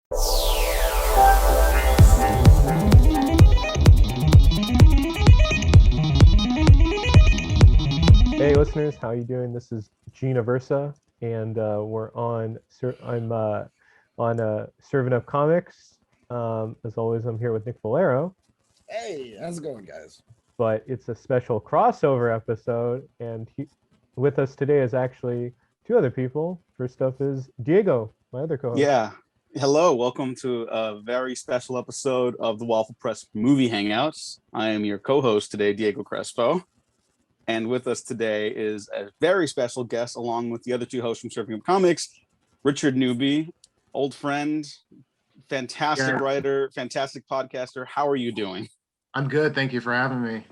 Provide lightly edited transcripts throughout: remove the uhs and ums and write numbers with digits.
Hey listeners, how you doing? This is Gina Versa, and we're on. I'm on Serving Up Comics. As always, I'm here with Nick Valero, Hey, how's it going, guys? but it's a special crossover episode, and with us today is actually two other people. First up is Diego, my other co-host. Yeah. Hello, welcome to a very special episode of the Waffle Press Movie Hangouts. I am your co-host today, Diego Crespo. And with us today is a very special guest, along with the other two hosts from Serving Up Comics, Richard Newby, old friend, fantastic writer, fantastic podcaster. How are you doing? I'm good. Thank you for having me.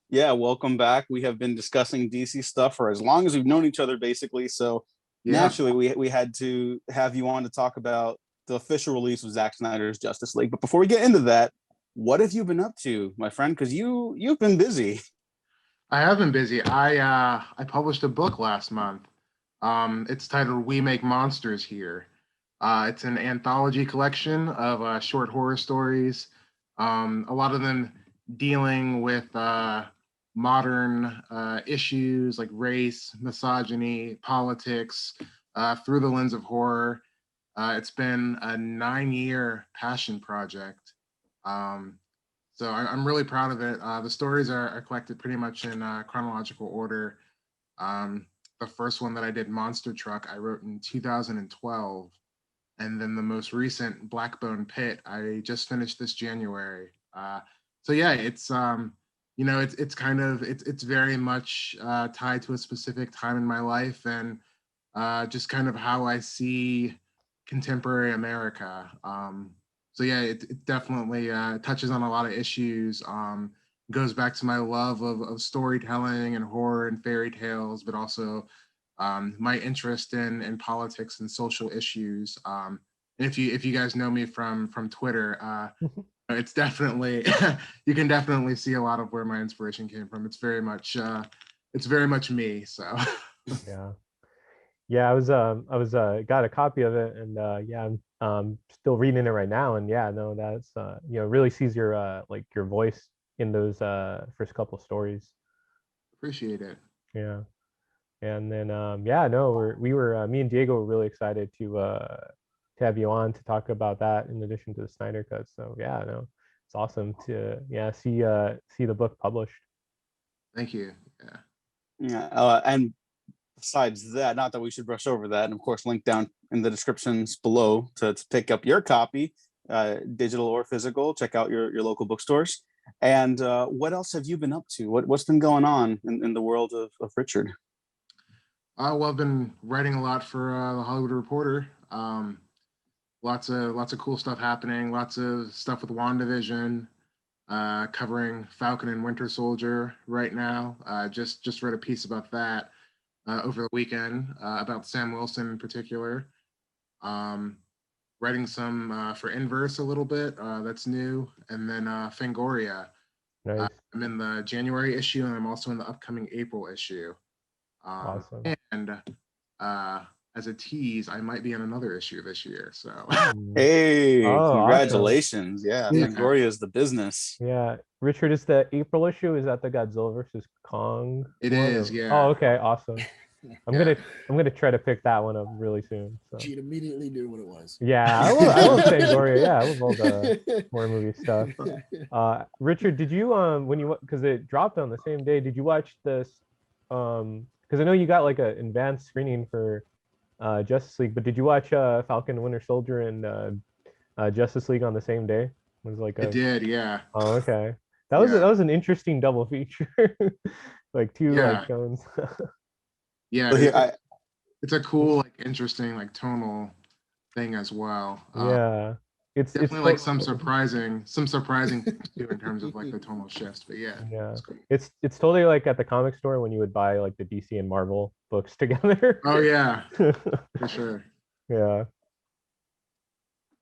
Yeah, welcome back. We have been discussing DC stuff for as long as we've known each other, basically. So naturally, we had to have you on to talk about the official release of Zack Snyder's Justice League. But before we get into that, what have you been up to, my friend? Because you've been busy. I have been busy. I published a book last month. It's titled "We Make Monsters Here." It's an anthology collection of short horror stories. A lot of them dealing with modern issues like race, misogyny, politics, through the lens of horror. It's been a 9-year passion project. So I'm really proud of it. The stories are collected pretty much in chronological order. The first one that I did, Monster Truck, I wrote in 2012. And then the most recent, Blackbone Pit, I just finished this January. So yeah, it's it's very much tied to a specific time in my life and just kind of how I see contemporary America. So yeah, it definitely touches on a lot of issues. Goes back to my love of storytelling and horror and fairy tales, but also my interest in politics and social issues. And if you guys know me from Twitter, it's definitely you can definitely see a lot of where my inspiration came from. It's very much me. So yeah, I was got a copy of it, and I'm still reading it right now, and that's really sees your like your voice in those first couple stories. Appreciate it. Yeah. And then me and Diego were really excited to have you on to talk about that in addition to the Snyder Cut. So it's awesome to see the book published. Thank you. And besides that, not that we should brush over that, and of course link down in the descriptions below to pick up your copy, digital or physical. Check out your local bookstores. And what else have you been up to? What's been going on in the world of Richard? Well, I've been writing a lot for the Hollywood Reporter. Lots of cool stuff happening. Lots of stuff with WandaVision, covering Falcon and Winter Soldier right now. Just read a piece about that over the weekend about Sam Wilson in particular. Writing some for Inverse a little bit. That's new, and then Fangoria. Nice. I'm in the January issue, and I'm also in the upcoming April issue. Awesome. And as a tease, I might be in another issue this year. So hey, congratulations. Awesome. Yeah, Gloria is the business. Yeah. Richard, is the April issue, is that the Godzilla versus Kong? It is, yeah. Oh, okay, awesome. I'm gonna try to pick that one up really soon. So. She immediately knew what it was. Yeah, I love Fangoria. Yeah, I love all the horror movie stuff. Richard, did you because it dropped on the same day, did you watch this because I know you got like an advanced screening for Justice League, but did you watch Falcon, Winter Soldier, and Justice League on the same day? It was like I did, yeah. Oh, okay. That was an interesting double feature, like two like tones. Yeah, it's a cool, like, interesting, like, tonal thing as well. It's definitely like some surprising things too in terms of like the tonal shifts. But it's totally like at the comic store when you would buy like the DC and Marvel books together. Oh yeah, for sure. Yeah.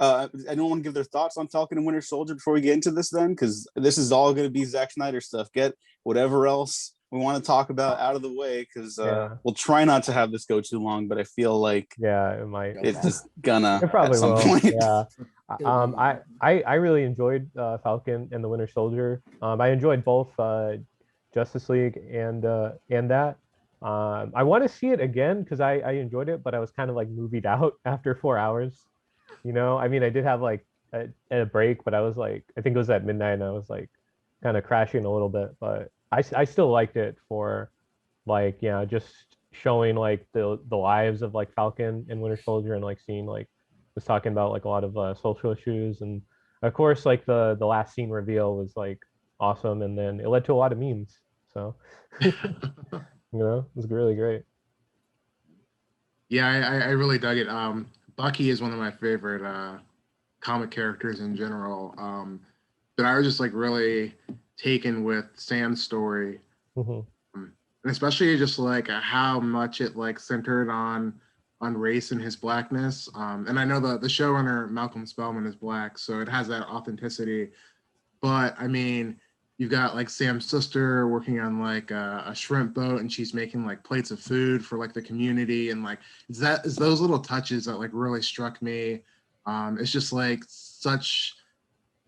Anyone want to give their thoughts on Falcon and Winter Soldier before we get into this then? Because this is all going to be Zack Snyder stuff. Get whatever else we want to talk about out of the way, because Yeah. we'll try not to have this go too long, but I feel like Yeah, it might. it's just gonna It probably at some will. point. Yeah. I really enjoyed Falcon and the Winter Soldier. I enjoyed both Justice League and that. I want to see it again because I enjoyed it, but I was kind of like movied out after 4 hours. You know, I mean, I did have like a break, but I was like, I think it was at midnight, and I was like kind of crashing a little bit, but I still liked it for like, yeah, just showing like the lives of like Falcon and Winter Soldier, and like seeing like was talking about like a lot of social issues, and of course like the last scene reveal was like awesome, and then it led to a lot of memes. So you know, it was really great. Yeah, I really dug it. Bucky is one of my favorite comic characters in general. But I was just like really taken with Sam's story, Mhm. and especially just like how much it like centered on race and his blackness. And I know the showrunner Malcolm Spellman is black, so it has that authenticity. But I mean, you've got like Sam's sister working on like a shrimp boat, and she's making like plates of food for like the community, and like it's those little touches that like really struck me. It's just like such,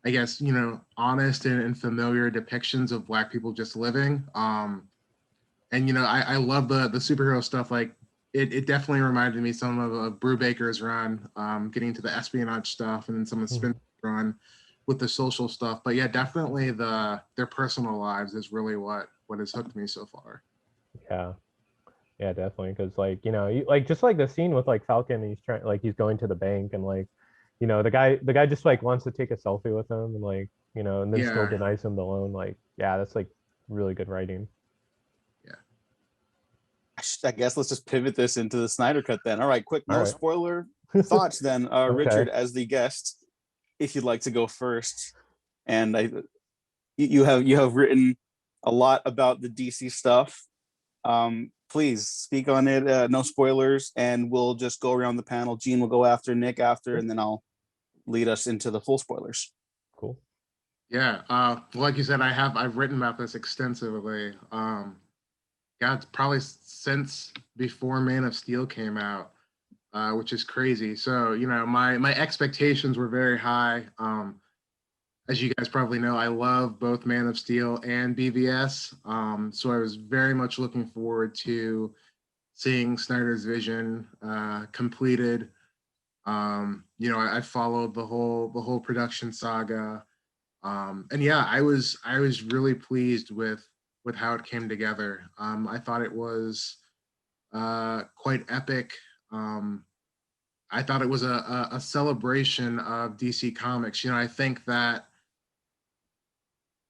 I guess, you know, honest and familiar depictions of Black people just living. And you know, I love the superhero stuff. Like it definitely reminded me some of Brubaker's run, getting to the espionage stuff, and then some of Spencer's run with the social stuff. But yeah, definitely their personal lives is really what has hooked me so far. Yeah. Yeah, definitely. Because like, you know, like just like the scene with like Falcon, he's trying like he's going to the bank, and like, you know, the guy just like wants to take a selfie with him, and like, you know, and then still Yeah. denies him the loan. Like, yeah, that's like really good writing. I guess let's just pivot this into the Snyder Cut then. All right, quick, All no right. spoiler thoughts then. Okay. Richard, as the guest, if you'd like to go first. And you have written a lot about the DC stuff. Please speak on it. No spoilers, and we'll just go around the panel. Gene will go after, Nick after, and then I'll lead us into the full spoilers. Cool. Yeah. Like you said, I've written about this extensively. Yeah, it's probably since before Man of Steel came out, which is crazy. So, you know, my expectations were very high. As you guys probably know, I love both Man of Steel and BVS. So I was very much looking forward to seeing Snyder's vision completed. You know, I followed the whole production saga. And yeah, I was really pleased with how it came together. I thought it was quite epic. I thought it was a celebration of DC Comics. You know, I think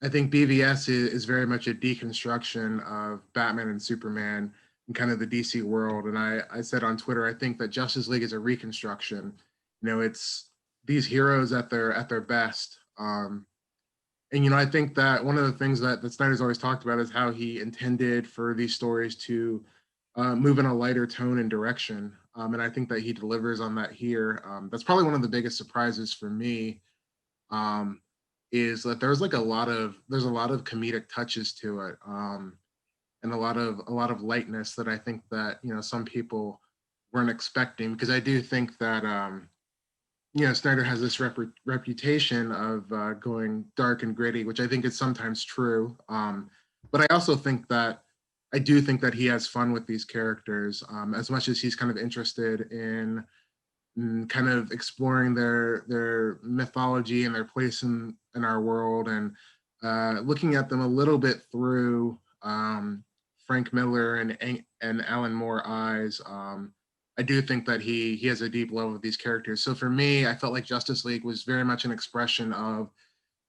BVS is very much a deconstruction of Batman and Superman and kind of the DC world. And I said on Twitter, I think that Justice League is a reconstruction. You know, it's these heroes at their best. And, you know, I think that one of the things that Snyder's always talked about is how he intended for these stories to move in a lighter tone and direction. And I think that he delivers on that here. That's probably one of the biggest surprises for me, is that there's a lot of comedic touches to it, and a lot of lightness that I think that, you know, some people weren't expecting, because I do think that you know, Snyder has this reputation of going dark and gritty, which I think is sometimes true. But I also think that he has fun with these characters, as much as he's kind of interested in kind of exploring their mythology and their place in our world, and looking at them a little bit through Frank Miller and Alan Moore eyes. I do think that he has a deep love of these characters. So for me, I felt like Justice League was very much an expression of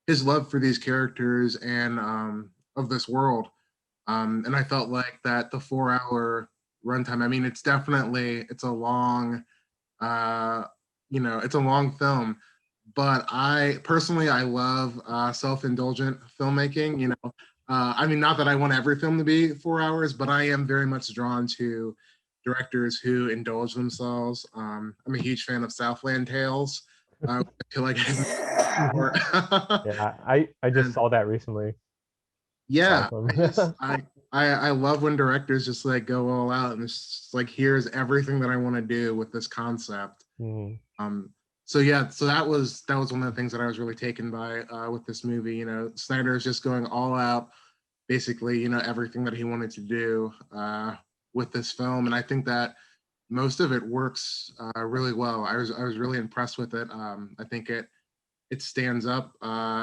his love for these characters and of this world. And I felt like that the 4-hour runtime, I mean, it's a long, you know, it's a long film, but I love self-indulgent filmmaking. You know, I mean, not that I want every film to be 4 hours, but I am very much drawn to directors who indulge themselves. I'm a huge fan of Southland Tales. I feel like Yeah, I just saw that recently. yeah, Awesome. I love when directors just like go all out and it's just like, here's everything that I want to do with this concept. So yeah, so that was one of the things that I was really taken by with this movie. You know, Snyder is just going all out, basically, you know, everything that he wanted to do with this film, and I think that most of it works really well. I was really impressed with it. I think it stands up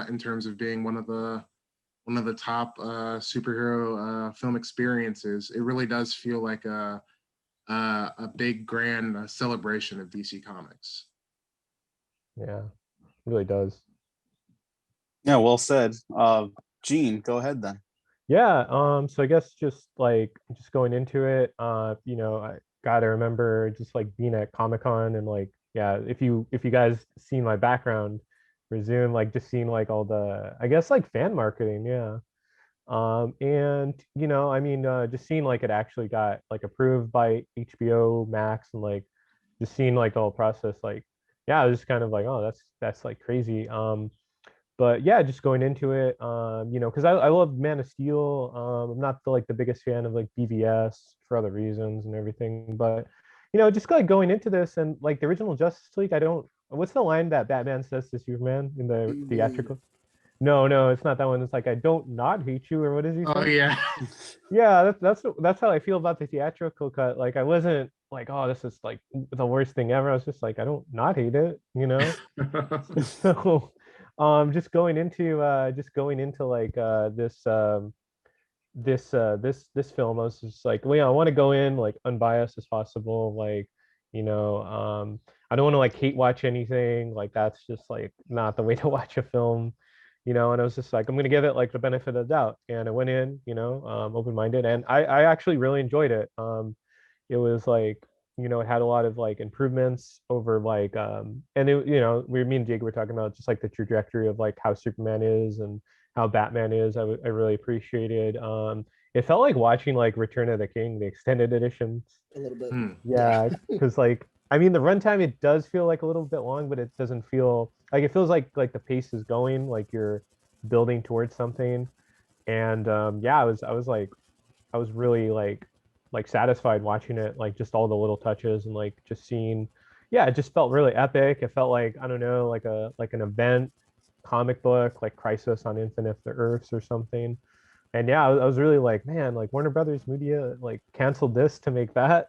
in terms of being one of the top superhero film experiences. It really does feel like a big grand celebration of DC Comics. Yeah, it really does. Yeah, well said. Gene, go ahead then. Yeah, so I guess just going into it, you know, I gotta remember just like being at Comic-Con and like, yeah, if you guys seen my background, resume like just seeing like all the, I guess like fan marketing, yeah. And you know, I mean, just seeing like it actually got like approved by HBO Max and like just seeing like the whole process, like, yeah, I was just kind of like, oh, that's like crazy. But yeah, just going into it, you know, because I love Man of Steel. I'm not the biggest fan of like BVS for other reasons and everything, but you know, just like going into this and like the original Justice League, I don't. What's the line that Batman says to Superman in the theatrical? No, it's not that one. It's like, I don't not hate you, or what does he say? Oh yeah. Yeah, that's how I feel about the theatrical cut. Like I wasn't like, oh, this is like the worst thing ever. I was just like, I don't not hate it, you know? So just going into like this film, I was just like, well, yeah, I want to go in like unbiased as possible. Like, you know, I don't want to like hate watch anything. Like that's just like not the way to watch a film, you know. And I was just like, I'm gonna give it like the benefit of the doubt. And I went in, you know, open-minded, and I actually really enjoyed it. It was like, you know, it had a lot of like improvements over like and it, you know, me and Jake were talking about just like the trajectory of like how Superman is and how Batman is. I really appreciated. It felt like watching like Return of the King, the extended editions. A little bit. Yeah, because like, I mean, the runtime, it does feel like a little bit long, but it doesn't feel like, it feels like the pace is going, like you're building towards something. And yeah, I was really like satisfied watching it, like just all the little touches and like just seeing, yeah, it just felt really epic. It felt like, I don't know, like an event comic book, like Crisis on Infinite Earths or something. And yeah, I was really like, man, like Warner Brothers Media like canceled this to make that.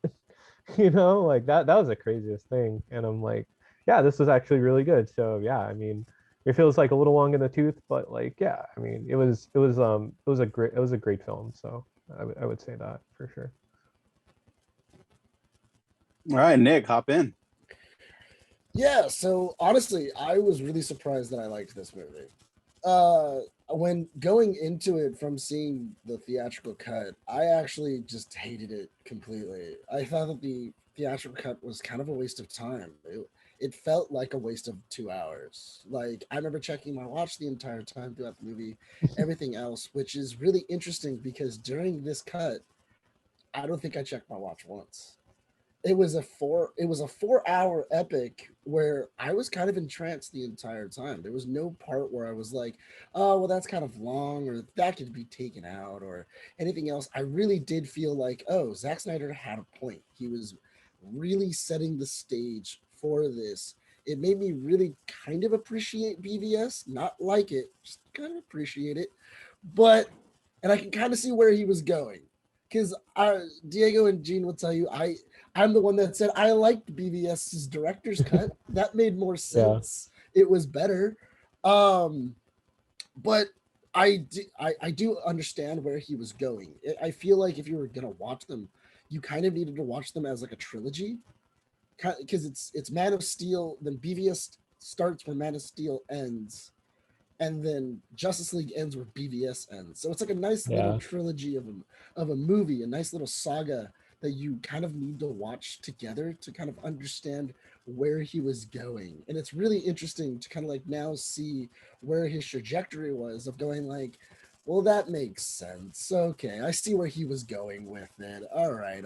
You know, like that was the craziest thing. And I'm like, yeah, this was actually really good. So yeah, I mean, it feels like a little long in the tooth, but like, yeah, I mean, it was a great film. So I would say that for sure. All right, Nick, hop in. Yeah, so honestly, I was really surprised that I liked this movie. When going into it from seeing the theatrical cut, I actually just hated it completely. I thought that the theatrical cut was kind of a waste of time. It felt like a waste of 2 hours. Like, I remember checking my watch the entire time throughout the movie, everything else, which is really interesting because during this cut, I don't think I checked my watch once. It was a 4 hour epic where I was kind of entranced the entire time. There was no part where I was like, oh, well, that's kind of long, or that could be taken out, or anything else. I really did feel like, oh, Zack Snyder had a point. He was really setting the stage for this. It made me really kind of appreciate BVS, not like it, just kind of appreciate it. But and I can kind of see where he was going. Because Diego and Gene will tell you, I'm the one that said I liked BVS's director's cut. That made more sense. Yeah. It was better. But I do understand where he was going. I feel like if you were gonna watch them, you kind of needed to watch them as like a trilogy, because it's Man of Steel, then BVS starts where Man of Steel ends, and then Justice League ends where BVS ends. So it's like a nice little trilogy of a movie, a nice little saga that you kind of need to watch together to kind of understand where he was going. And it's really interesting to kind of like now see where his trajectory was of going like, well, that makes sense. Okay, I see where he was going with it. All right.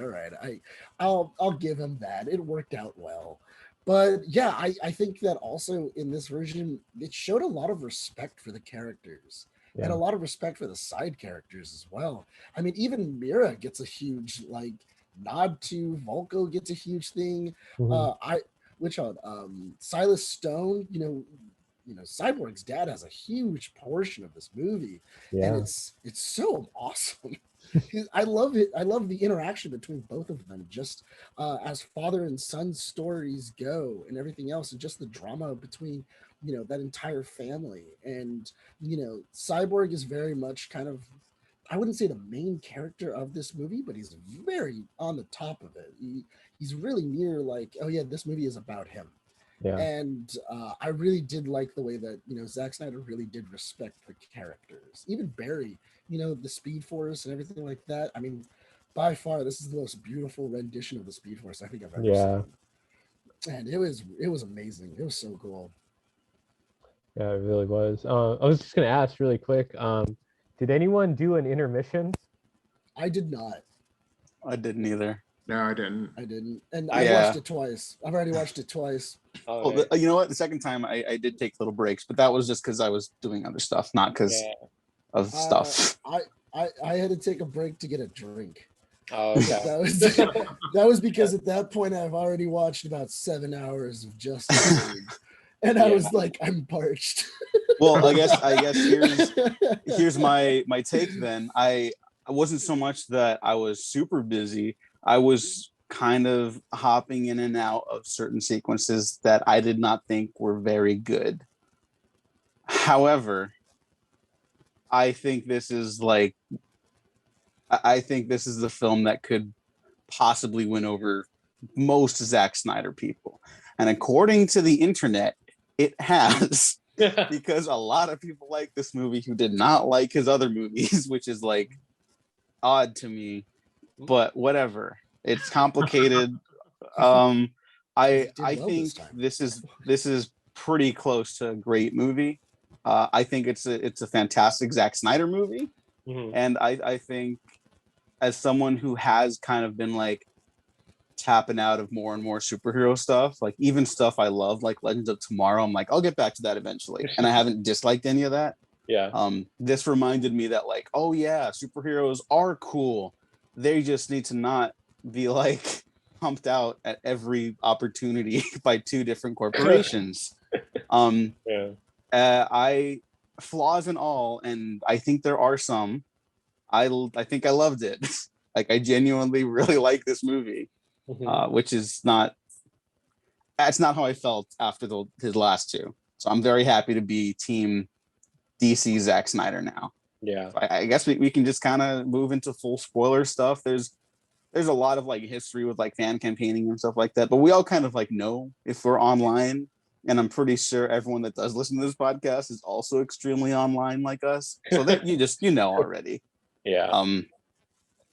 I'll give him that. It worked out well. But yeah, I think that also in this version, it showed a lot of respect for the characters. and Yeah. a lot of respect for the side characters as well. I mean, even Mira gets a huge like nod to Volko gets a huge thing. Mhm. Silas Stone, Cyborg's dad has a huge portion of this movie, and Yeah. it's so awesome. I love it. I love the interaction between both of them, just as father and son stories go, and everything else, and just the drama between that entire family. And Cyborg is very much kind of, I wouldn't say the main character of this movie, but he's very on the top of it. He's really near like, oh yeah, this movie is about him. Yeah. And I really did like the way that Zack Snyder really did respect the characters, even Barry, the Speed Force and everything like that. I mean, by far, this is the most beautiful rendition of the Speed Force I think I've ever Yeah. seen, and it was amazing. It was so cool. Yeah, it really was. I was just gonna ask really quick. Did anyone do an intermission? I did not. I didn't either. No, I didn't. I didn't, and I watched it twice. I've already watched it twice. Oh, you know what? The second time I did take little breaks, but that was just because I was doing other stuff, not because of stuff. I had to take a break to get a drink. Oh, okay. That was because at that point I've already watched about 7 hours of Justice League, and I was like, I'm parched. Well, I guess here's my take then. I wasn't so much that I was super busy. I was kind of hopping in and out of certain sequences that I did not think were very good. However, I think this is the film that could possibly win over most Zack Snyder people. And according to the internet, it has. Because a lot of people like this movie who did not like his other movies, which is like odd to me, but whatever. It's complicated. I think this is pretty close to a great movie. I think it's a fantastic Zack Snyder movie. Mm-hmm. And I think as someone who has kind of been like tapping out of more and more superhero stuff, like even stuff I love, like Legends of Tomorrow, I'm like, I'll get back to that eventually. And I haven't disliked any of that. Yeah. This reminded me that like, oh yeah, superheroes are cool. They just need to not be like pumped out at every opportunity by two different corporations. I flaws and all, and I think there are some. I think I loved it. Like I genuinely really like this movie, which is that's not how I felt after his last two. So I'm very happy to be team DC Zack Snyder now. Yeah. I guess we can just kind of move into full spoiler stuff. There's a lot of like history with like fan campaigning and stuff like that, but we all kind of like know if we're online, and I'm pretty sure everyone that does listen to this podcast is also extremely online like us. So that you know already. Yeah.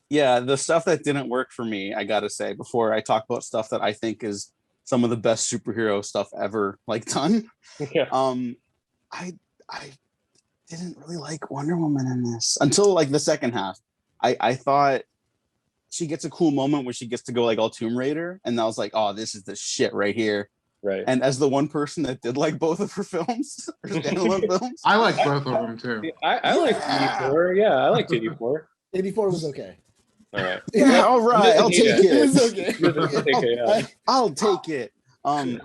Yeah, the stuff that didn't work for me, I gotta say, before I talk about stuff that I think is some of the best superhero stuff ever like done. Yeah. I didn't really like Wonder Woman in this until like the second half. I thought she gets a cool moment where she gets to go like all Tomb Raider, and I was like, oh, this is the shit right here. Right. And as the one person that did like both of her films, her standalone films, I like both of them too. I liked 84. Yeah, I liked 84. 84 was okay. All right. yeah, all right, I'll take it. It was okay. I'll take it. I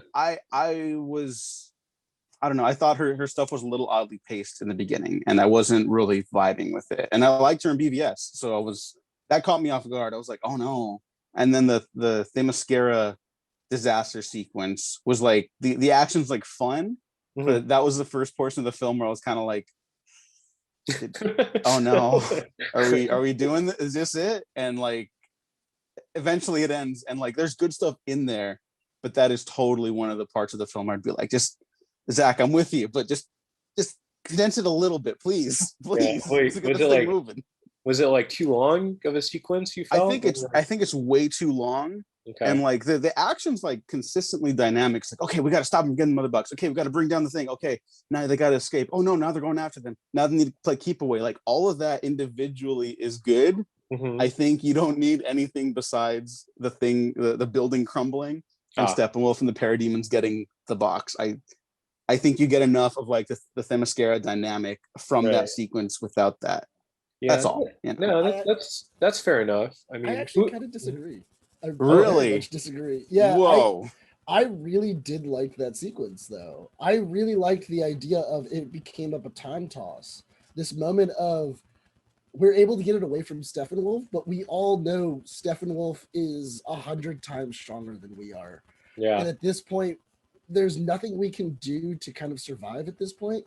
don't know. I thought her stuff was a little oddly paced in the beginning, and I wasn't really vibing with it. And I liked her in BVS, so that caught me off guard. I was like, oh no. And then the Themyscira disaster sequence was like the action's like fun, but that was the first portion of the film where I was kind of like, oh no, are we doing this? Is this it? And like eventually it ends, and like there's good stuff in there, but that is totally one of the parts of the film I'd be like, just Zach, I'm with you, but just condense it a little bit, please. Yeah, wait, was it like too long of a sequence you felt? I think it's way too long. Okay. And like the action's like consistently dynamic. It's like, okay, we got to stop them getting mother bucks. Okay, we got to bring down the thing. Okay, now they got to escape. Oh no, now they're going after them. Now they need to play keep away. Like all of that individually is good. I think you don't need anything besides the building crumbling and Steppenwolf and the Parademons getting the box. I think you get enough of like the Themyscira dynamic from that sequence without that. Yeah, that's all. You know? No, that's fair enough. I mean, I actually kind of disagree. I Really? very much disagree. Yeah. Whoa. I really did like that sequence, though. I really liked the idea of it became up a time toss. This moment of we're able to get it away from Steppenwolf, but we all know Steppenwolf is 100 times stronger than we are. Yeah. And at this point, there's nothing we can do to kind of survive at this point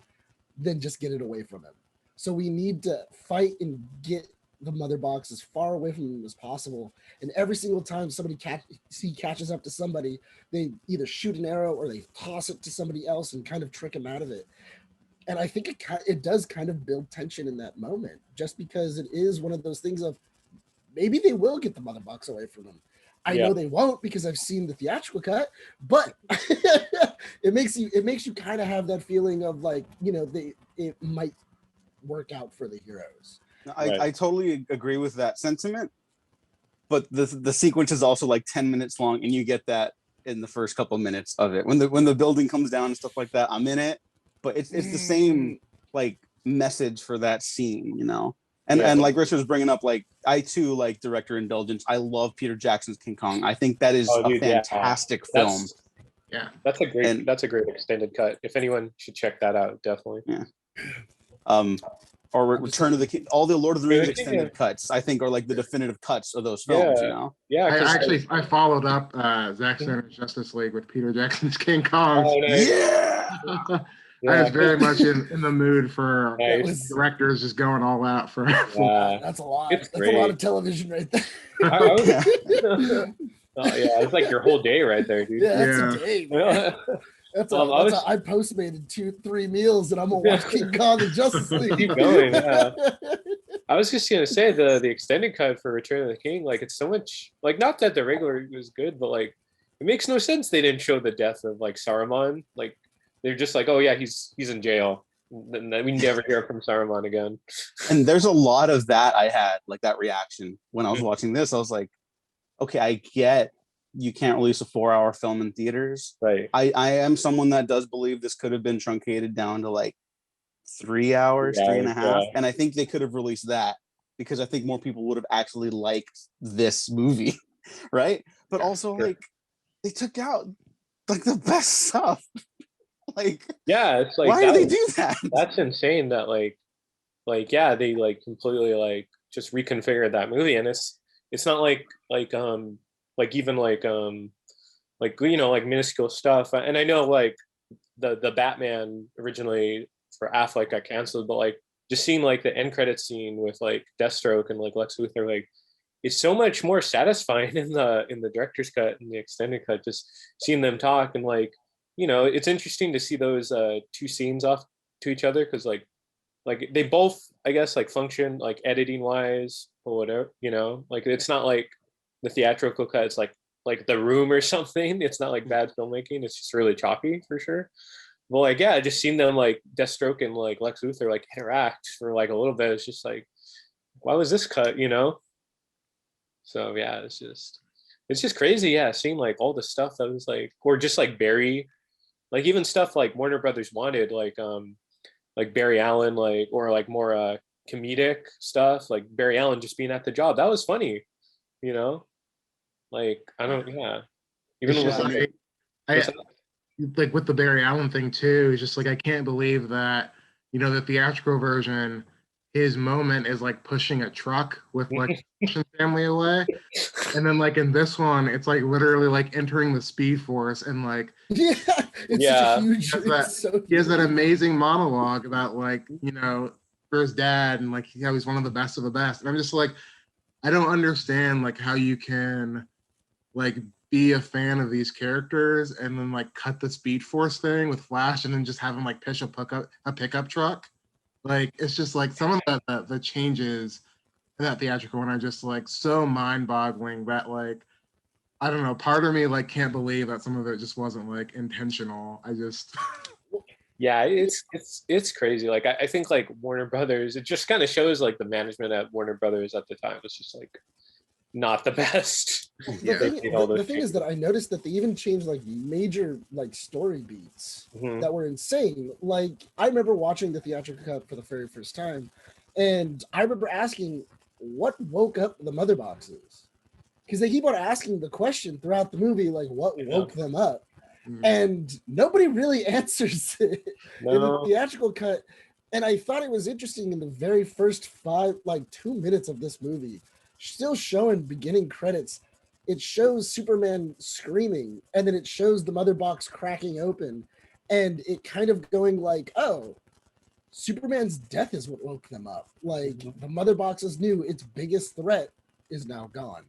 than just get it away from him. So we need to fight and get the mother box as far away from him as possible. And every single time somebody catches up to somebody, they either shoot an arrow or they toss it to somebody else and kind of trick him out of it. And I think it does kind of build tension in that moment, just because it is one of those things of maybe they will get the mother box away from him. I know they won't because I've seen the theatrical cut, but it makes you kind of have that feeling of like, you know, it might work out for the heroes. I totally agree with that sentiment, but the sequence is also like 10 minutes long, and you get that in the first couple minutes of it. When the building comes down and stuff like that, I'm in it, but it's the same like message for that scene, you know. And like Richard was bringing up, like I too like director indulgence. I love Peter Jackson's King Kong. I think that is a fantastic film. That's a great extended cut. If anyone should check that out, definitely. Yeah. Or Return of the King, all the Lord of the Rings extended cuts, I think, are like the definitive cuts of those films. You know. Yeah. I followed up Zack Snyder Justice League with Peter Jackson's King Kong. Oh, nice. I was very much in the mood for directors just going all out for. That's a lot. That's a lot of television right there. It's like your whole day right there, dude. Yeah, that's a day, man. I postmated 2-3 meals and I'm gonna watch King Kong and Justice League. Keep going. I was just gonna say the extended cut for Return of the King, like it's so much like, not that the regular was good, but like it makes no sense they didn't show the death of like Saruman. Like they're just like, oh yeah, he's in jail. And we never hear from Saruman again. And there's a lot of that I had, like that reaction when I was watching this. I was like, okay, I get you can't release a 4-hour film in theaters. Right. I am someone that does believe this could have been truncated down to like 3 hours, 3.5. And I think they could have released that because I think more people would have actually liked this movie. Right. But also like they took out like the best stuff. Like, it's like, why do they do that? That's insane that they like completely like just reconfigured that movie. And it's not like even like you know, like minuscule stuff. And I know like the Batman originally for Affleck got canceled, but like just seeing like the end credit scene with like Deathstroke and like Lex Luthor, like it's so much more satisfying in the director's cut and the extended cut, just seeing them talk. And like, you know, it's interesting to see those two scenes off to each other, because like they both, I guess, like function like editing wise or whatever, you know, like it's not like the theatrical cut, it's like The Room or something. It's not like bad filmmaking, it's just really choppy for sure. Well, like just seeing them like Deathstroke and like Lex Luthor like interact for like a little bit, it's just like, why was this cut, you know? So it's just crazy, seeing like all the stuff that was like, or just like Barry, like even stuff like Warner Brothers wanted, like Barry Allen, like, or like more comedic stuff, like Barry Allen just being at the job, that was funny, you know, like even with like with the Barry Allen thing too, it's just like, I can't believe that, you know, the theatrical version, his moment is like pushing a truck with like family away, and then like in this one it's like literally like entering the Speed Force, and like such a huge, he has that amazing monologue about like, you know, for his dad, and like how he's one of the best of the best. And I'm just like, I don't understand like how you can like be a fan of these characters and then like cut the Speed Force thing with Flash and then just have him like push a pickup truck. Like it's just like some of the changes in that theatrical one are just like so mind-boggling that like, I don't know, part of me like can't believe that some of it just wasn't like intentional. I just it's crazy. Like I think like Warner Brothers, it just kind of shows like the management at Warner Brothers at the time. It's just like not the best. Yeah. The thing is that I noticed that they even changed like major like story beats Mhm. that were insane. Like I remember watching the theatrical cut for the very first time, and I remember asking, "What woke up the mother boxes?" Because they keep on asking the question throughout the movie, like, "What woke them up?" Mhm. And nobody really answers it in the No. theatrical cut. And I thought it was interesting in the very first 2 minutes of this movie, still showing beginning credits. It shows Superman screaming, and then it shows the mother box cracking open, and it kind of going like, "Oh, Superman's death is what woke them up. Like the mother boxes knew its biggest threat is now gone.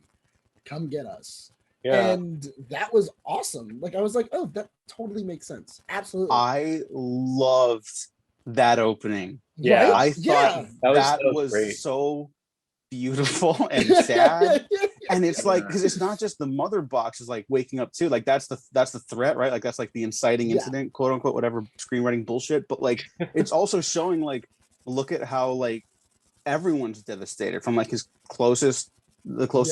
Come get us." Yeah. And that was awesome. Like I was like, "Oh, that totally makes sense. Absolutely." I loved that opening. Yeah. I thought that was was great. so beautiful and sad. And it's like, because it's not just the mother box is like waking up too. Like that's the threat, right? Like that's like the inciting incident, quote unquote, whatever screenwriting bullshit. But like it's also showing like, look at how like everyone's devastated from like the closest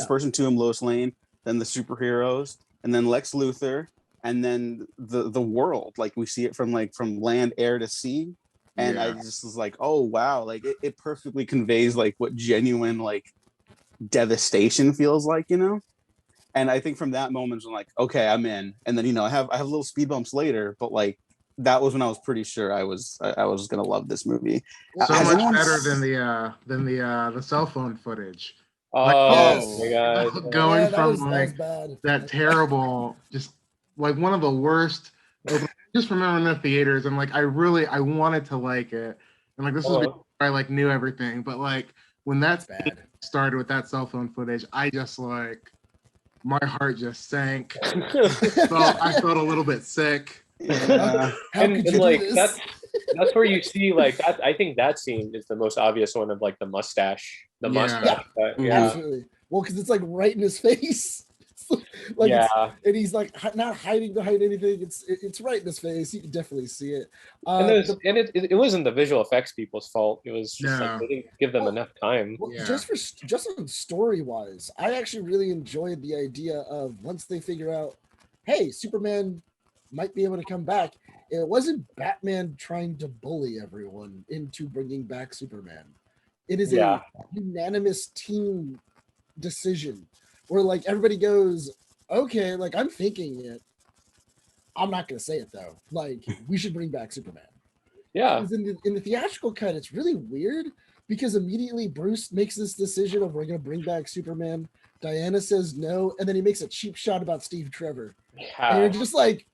person to him, Lois Lane, then the superheroes, and then Lex Luthor, and then the world. Like we see it from land, air to sea. And I just was like, oh wow, like it perfectly conveys like what genuine like devastation feels like, you know. And I think from that moment I'm like, okay, I'm in. And then, you know, I have little speed bumps later, but like that was when I was pretty sure I was gonna love this movie. So much better than the cell phone footage. Oh my god. Going from that that terrible, just like one of the worst. Just remember in the theaters, and like I wanted to like it, and like this was before I like knew everything, but like when that started with that cell phone footage, I just like my heart just sank. I felt a little bit sick. Yeah. and like that's where you see like that. I think that scene is the most obvious one of like the mustache. The mustache. Absolutely. Well, because it's like right in his face. Like and he's like not hiding behind anything. It's right in his face. You can definitely see it. And it wasn't the visual effects people's fault. It was just like they didn't give them enough time. Well, just on story wise, I actually really enjoyed the idea of once they figure out, hey, Superman might be able to come back. It wasn't Batman trying to bully everyone into bringing back Superman. It is a unanimous team decision where like everybody goes, okay, like I'm thinking it. I'm not gonna say it though. Like we should bring back Superman. Yeah. In the theatrical cut, it's really weird because immediately Bruce makes this decision of we're gonna bring back Superman. Diana says no, and then he makes a cheap shot about Steve Trevor. Yeah. And you're just like,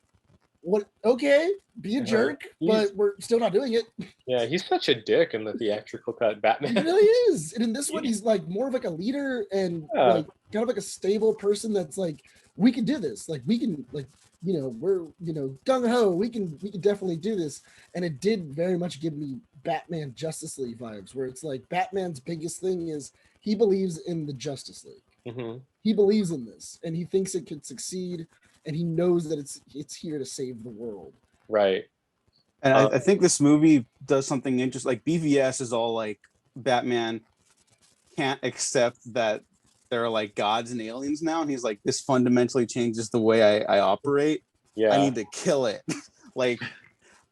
what? Okay, be a jerk, but we're still not doing it. Yeah, he's such a dick in the theatrical cut Batman. He really is. And in this one, he's like more of like a leader and like kind of like a stable person that's like, we can do this. Like we can like, you know, we're, you know, gung ho. We can definitely do this. And it did very much give me Batman Justice League vibes, where it's like Batman's biggest thing is he believes in the Justice League. Mm-hmm. He believes in this, and he thinks it could succeed, and he knows that it's here to save the world. Right. And I think this movie does something interesting. Like BVS is all like Batman can't accept that there are like gods and aliens now, and he's like, this fundamentally changes the way I operate. I need to kill it. Like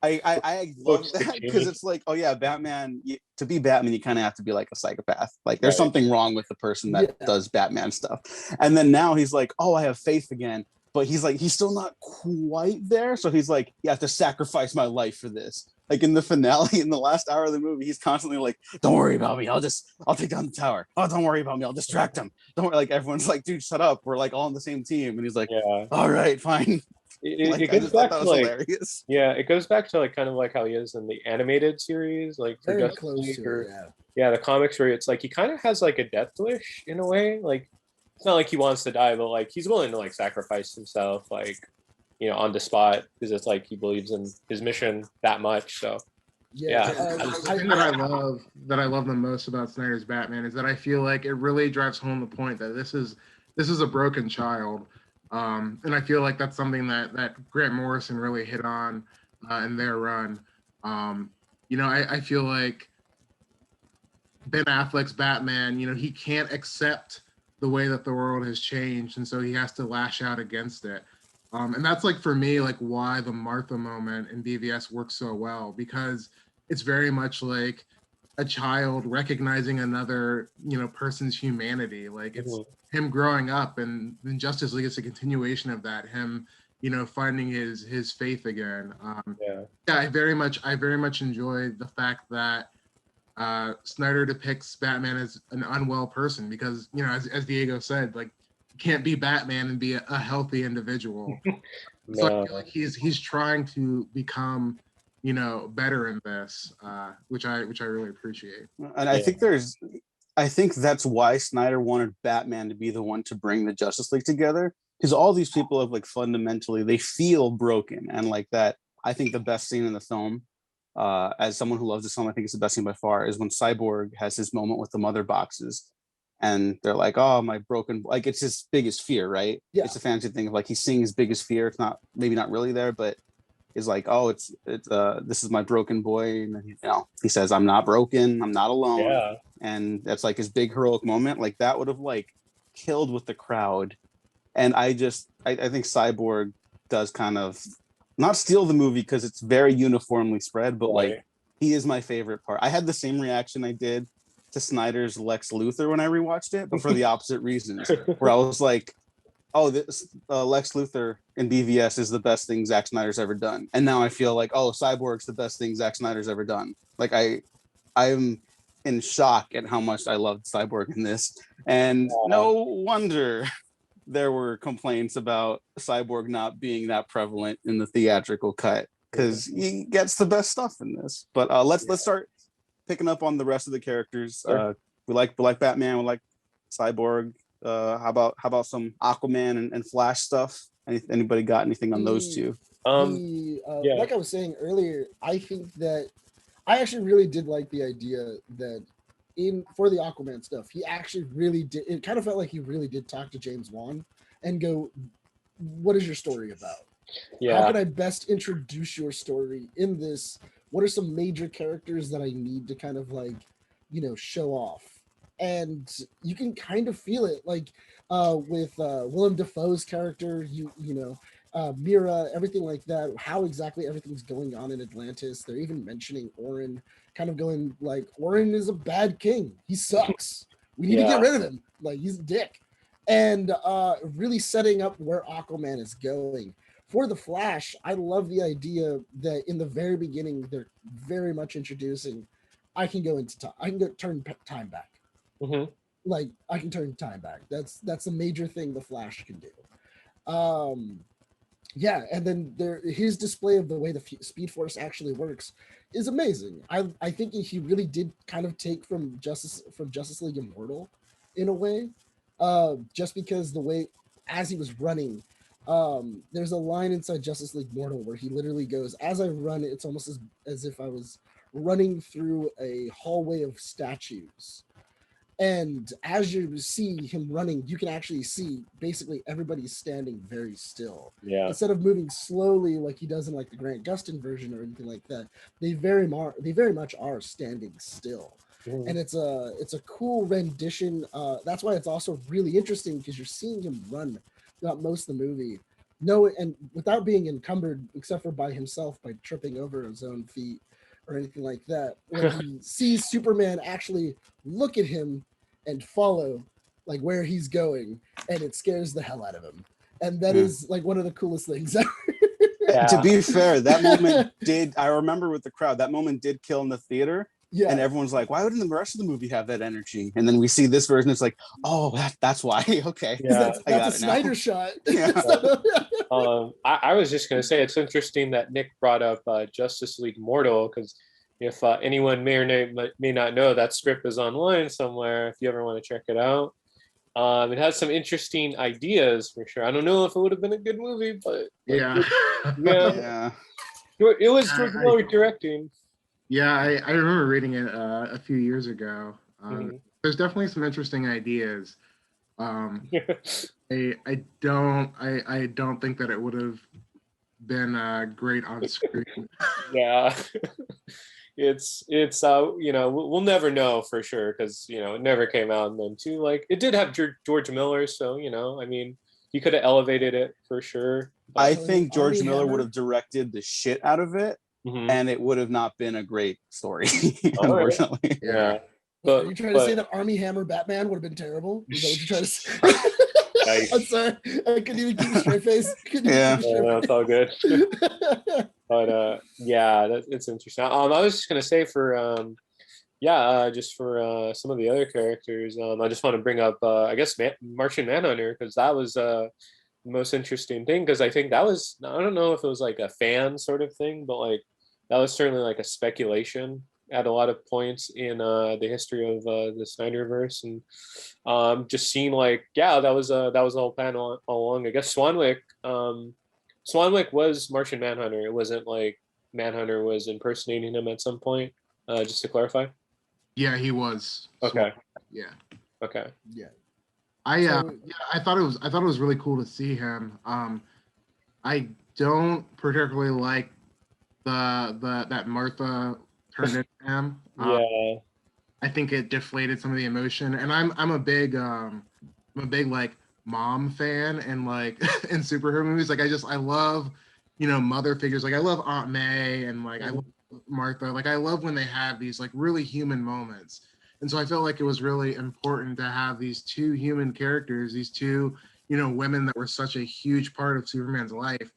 I love that because it's like, oh yeah, Batman, to be Batman you kind of have to be like a psychopath. Like there's something wrong with the person that does Batman stuff. And then now he's like, oh, I have faith again. But he's like, he's still not quite there. So he's like, you have to sacrifice my life for this. Like in the finale, in the last hour of the movie, he's constantly like, don't worry about me. I'll take down the tower. Oh, don't worry about me. I'll distract him. Don't worry. Like everyone's like, dude, shut up. We're like all on the same team. And he's like, all right, fine. It goes back to like, hilarious. It goes back to like kind of like how he is in the animated series, like for very close to it, the comics where it's like he kind of has like a death wish in a way. Like it's not like he wants to die, but like he's willing to like sacrifice himself, like, you know, on the spot because it's like he believes in his mission that much. So the thing that I love the most about Snyder's Batman is that I feel like it really drives home the point that this is a broken child. And I feel like that's something that Grant Morrison really hit on in their run. You know, I feel like Ben Affleck's Batman, you know, he can't accept the way that the world has changed, and so he has to lash out against it. And that's like for me, like why the Martha moment in BVS works so well, because it's very much like a child recognizing another, person's humanity. Like it's him growing up, and then Justice League is a continuation of that. Him, finding his faith again. Yeah, I very much enjoy the fact that Snyder depicts Batman as an unwell person, because as Diego said, like, can't be Batman and be a healthy individual. No. So I feel like he's trying to become, better in this, which I really appreciate. And I think that's why Snyder wanted Batman to be the one to bring the Justice League together, because all these people have, like, fundamentally, they feel broken, and like that. I think the best scene in the film, as someone who loves this film, I think it's the best scene by far, is when Cyborg has his moment with the mother boxes. And they're like, oh, my broken, like, it's his biggest fear, right? Yeah. It's a fantasy thing of, like, he's seeing his biggest fear. It's not, maybe not really there, but is like, oh, it's this is my broken boy. And then, he says, I'm not broken. I'm not alone. Yeah. And that's like his big heroic moment. Like, that would have, like, killed with the crowd. And I think Cyborg does kind of not steal the movie, because it's very uniformly spread, but like, he is my favorite part. I had the same reaction I did to Snyder's Lex Luthor when I rewatched it, but for the opposite reasons, where I was like, oh, this Lex Luthor in BVS is the best thing Zack Snyder's ever done. And now I feel like, oh, Cyborg's the best thing Zack Snyder's ever done. Like, I'm in shock at how much I loved Cyborg in this. And no wonder there were complaints about Cyborg not being that prevalent in the theatrical cut, because he gets the best stuff in this. But let's start picking up on the rest of the characters. Sure. We like Batman, we like Cyborg. How about some Aquaman and Flash stuff? Anybody got anything on those two? Like I was saying earlier, I think that I actually really did like the idea that for the Aquaman stuff, he actually really did. It kind of felt like he really did talk to James Wan and go, "What is your story about? How can I best introduce your story in this? What are some major characters that I need to kind of like, show off?" And you can kind of feel it, like with Willem Dafoe's character, Mira, everything like that, how exactly everything's going on in Atlantis. They're even mentioning Orin, kind of going like, Orin is a bad king. He sucks. We need to get rid of him. Like, he's a dick. And really setting up where Aquaman is going. For the Flash, I love the idea that in the very beginning, they're very much introducing, I can turn time back. Mm-hmm. Like, I can turn time back. That's a major thing the Flash can do. And then his display of the way the Speed Force actually works is amazing. I think he really did kind of take from Justice League Immortal in a way, just because the way as he was running. There's a line inside Justice League Mortal where he literally goes, as I run, it's almost as if I was running through a hallway of statues. And as you see him running, you can actually see basically everybody's standing very still. Yeah. Instead of moving slowly like he does in like the Grant Gustin version or anything like that, they very much are standing still. Mm-hmm. And it's a cool rendition. That's why it's also really interesting, because you're seeing him run throughout most of the movie. And without being encumbered, except for by himself, by tripping over his own feet or anything like that. When he sees Superman actually look at him and follow like where he's going, and it scares the hell out of him. And that is like one of the coolest things ever. To be fair, that moment I remember with the crowd, that moment did kill in the theater. Yeah. And everyone's like, why wouldn't the rest of the movie have that energy? And then we see this version, it's like, oh, that's why. Okay. Yeah. That's a Snyder shot. Yeah. I was just going to say, it's interesting that Nick brought up Justice League Mortal, because if anyone may or may not know, that script is online somewhere if you ever want to check it out. It has some interesting ideas for sure. I don't know if it would have been a good movie, but yeah. It was George Miller directing. Yeah, I remember reading it a few years ago. There's definitely some interesting ideas. I don't think that it would have been great on screen. Yeah. it's you know, we'll never know for sure because you know it never came out. And then too, like it did have George Miller, so you know, I mean, he could have elevated it for sure. I So think George Armie Miller would Hammer? have directed the shit out of it, Mhm. and it would have not been a great story, All right. unfortunately. Yeah. Are But you trying to say that Armie Hammer Batman would have been terrible? Is that what you're trying to say? Nice. I'm sorry, I couldn't even keep a straight face. Yeah. That's all good. But yeah, it's interesting. I was just gonna say for just for some of the other characters, I just want to bring up I guess Martian Manhunter because that was the most interesting thing because I think that was, I don't know if it was like a fan sort of thing, but like that was certainly like a speculation at a lot of points in the history of the Snyderverse, and just seeing like that was the whole plan all along. I guess Swanwick was Martian Manhunter. It wasn't like Manhunter was impersonating him at some point. Just to clarify. Yeah, he was. Okay. Yeah. Okay. Yeah. I So- I thought it was really cool to see him. I don't particularly like that Martha turned into him. Yeah. I think it deflated some of the emotion, and I'm a big like mom fan and like in superhero movies. Like I love, you know, mother figures. Like I love Aunt May and like I love Martha. Like I love when they have these like really human moments. And so I felt like it was really important to have these two human characters, these two, you know, women that were such a huge part of Superman's life,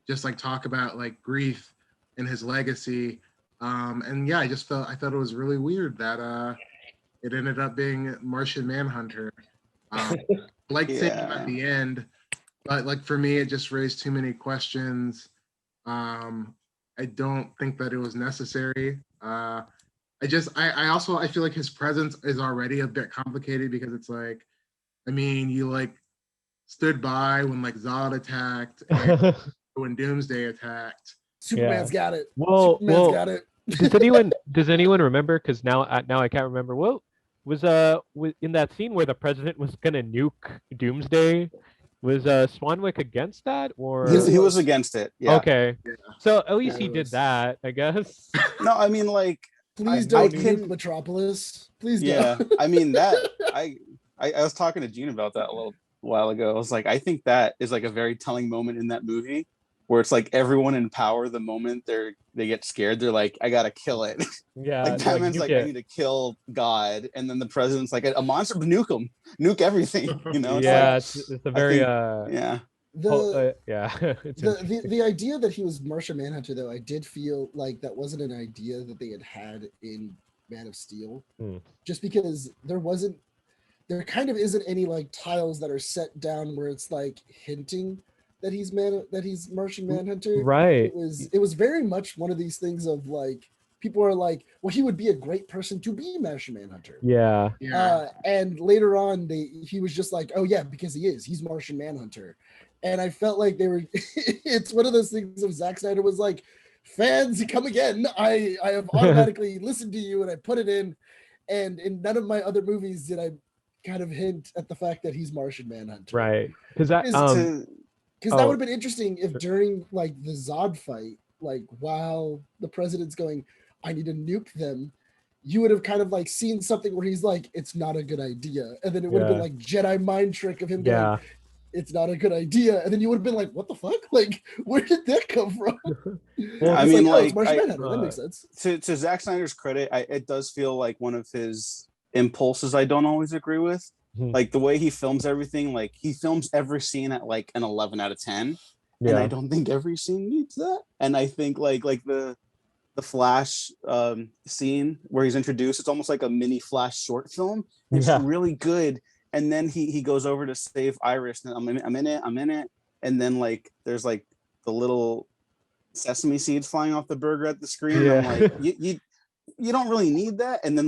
just like talk about like grief and his legacy. And yeah, I thought it was really weird that it ended up being Martian Manhunter. Like seeing him at the end, but like for me, it just raised too many questions. I don't think that it was necessary. I also feel like his presence is already a bit complicated because it's like, I mean, you like stood by when like Zod attacked and when Doomsday attacked. Superman's got it. Well, Superman's got it. does anyone remember? Because now I can't remember. What was in that scene where the president was gonna nuke Doomsday? Was Swanwick against that or He was against it. Yeah. Okay. Yeah. So at least he It did was- that, I guess. No, I mean like Please I don't can- nuke Metropolis. Please yeah. don't. I mean that I was talking to Gene about that a little while ago. I was like, I think that is like a very telling moment in that movie where it's like everyone in power the moment they get scared, they're like, I gotta kill it. Yeah. Like Batman's nuke like, it. I need to kill God, and then the president's like, a monster, nuke him, nuke everything. You know? It's Yeah, like, it's a very yeah. yeah. It's The idea that he was Martian Manhunter, though, I did feel like that wasn't an idea that they had in Man of Steel, just because there kind of isn't any like tiles that are set down where it's like hinting that he's Martian Manhunter. right. It was very much one of these things of like people are like, well, he would be a great person to be Martian Manhunter. Yeah. Yeah. And later on, he was just like, oh yeah, because he's Martian Manhunter. And I felt like they were, it's one of those things of Zack Snyder was like, fans, come again. I have automatically listened to you and I put it in. And in none of my other movies did I kind of hint at the fact that he's Martian Manhunter. Right. Because that Because that would have been interesting if during like the Zod fight, like while the president's going, I need to nuke them, you would have kind of like seen something where he's like, it's not a good idea. And then it would have been like Jedi mind trick of him going, it's not a good idea. And then you would have been like, what the fuck? Like, where did that come from? Well, I mean, it's Martian Manhunter. That makes sense. To Zack Snyder's credit, it does feel like one of his impulses I don't always agree with. Like the way he films everything, like he films every scene at like an 11 out of 10. And I don't think every scene needs that. And I think like the Flash scene where he's introduced, it's almost like a mini Flash short film. It's really good. And then he goes over to save Iris, and I'm in it. And then like there's like the little sesame seeds flying off the burger at the screen. And I'm like, you don't really need that. And then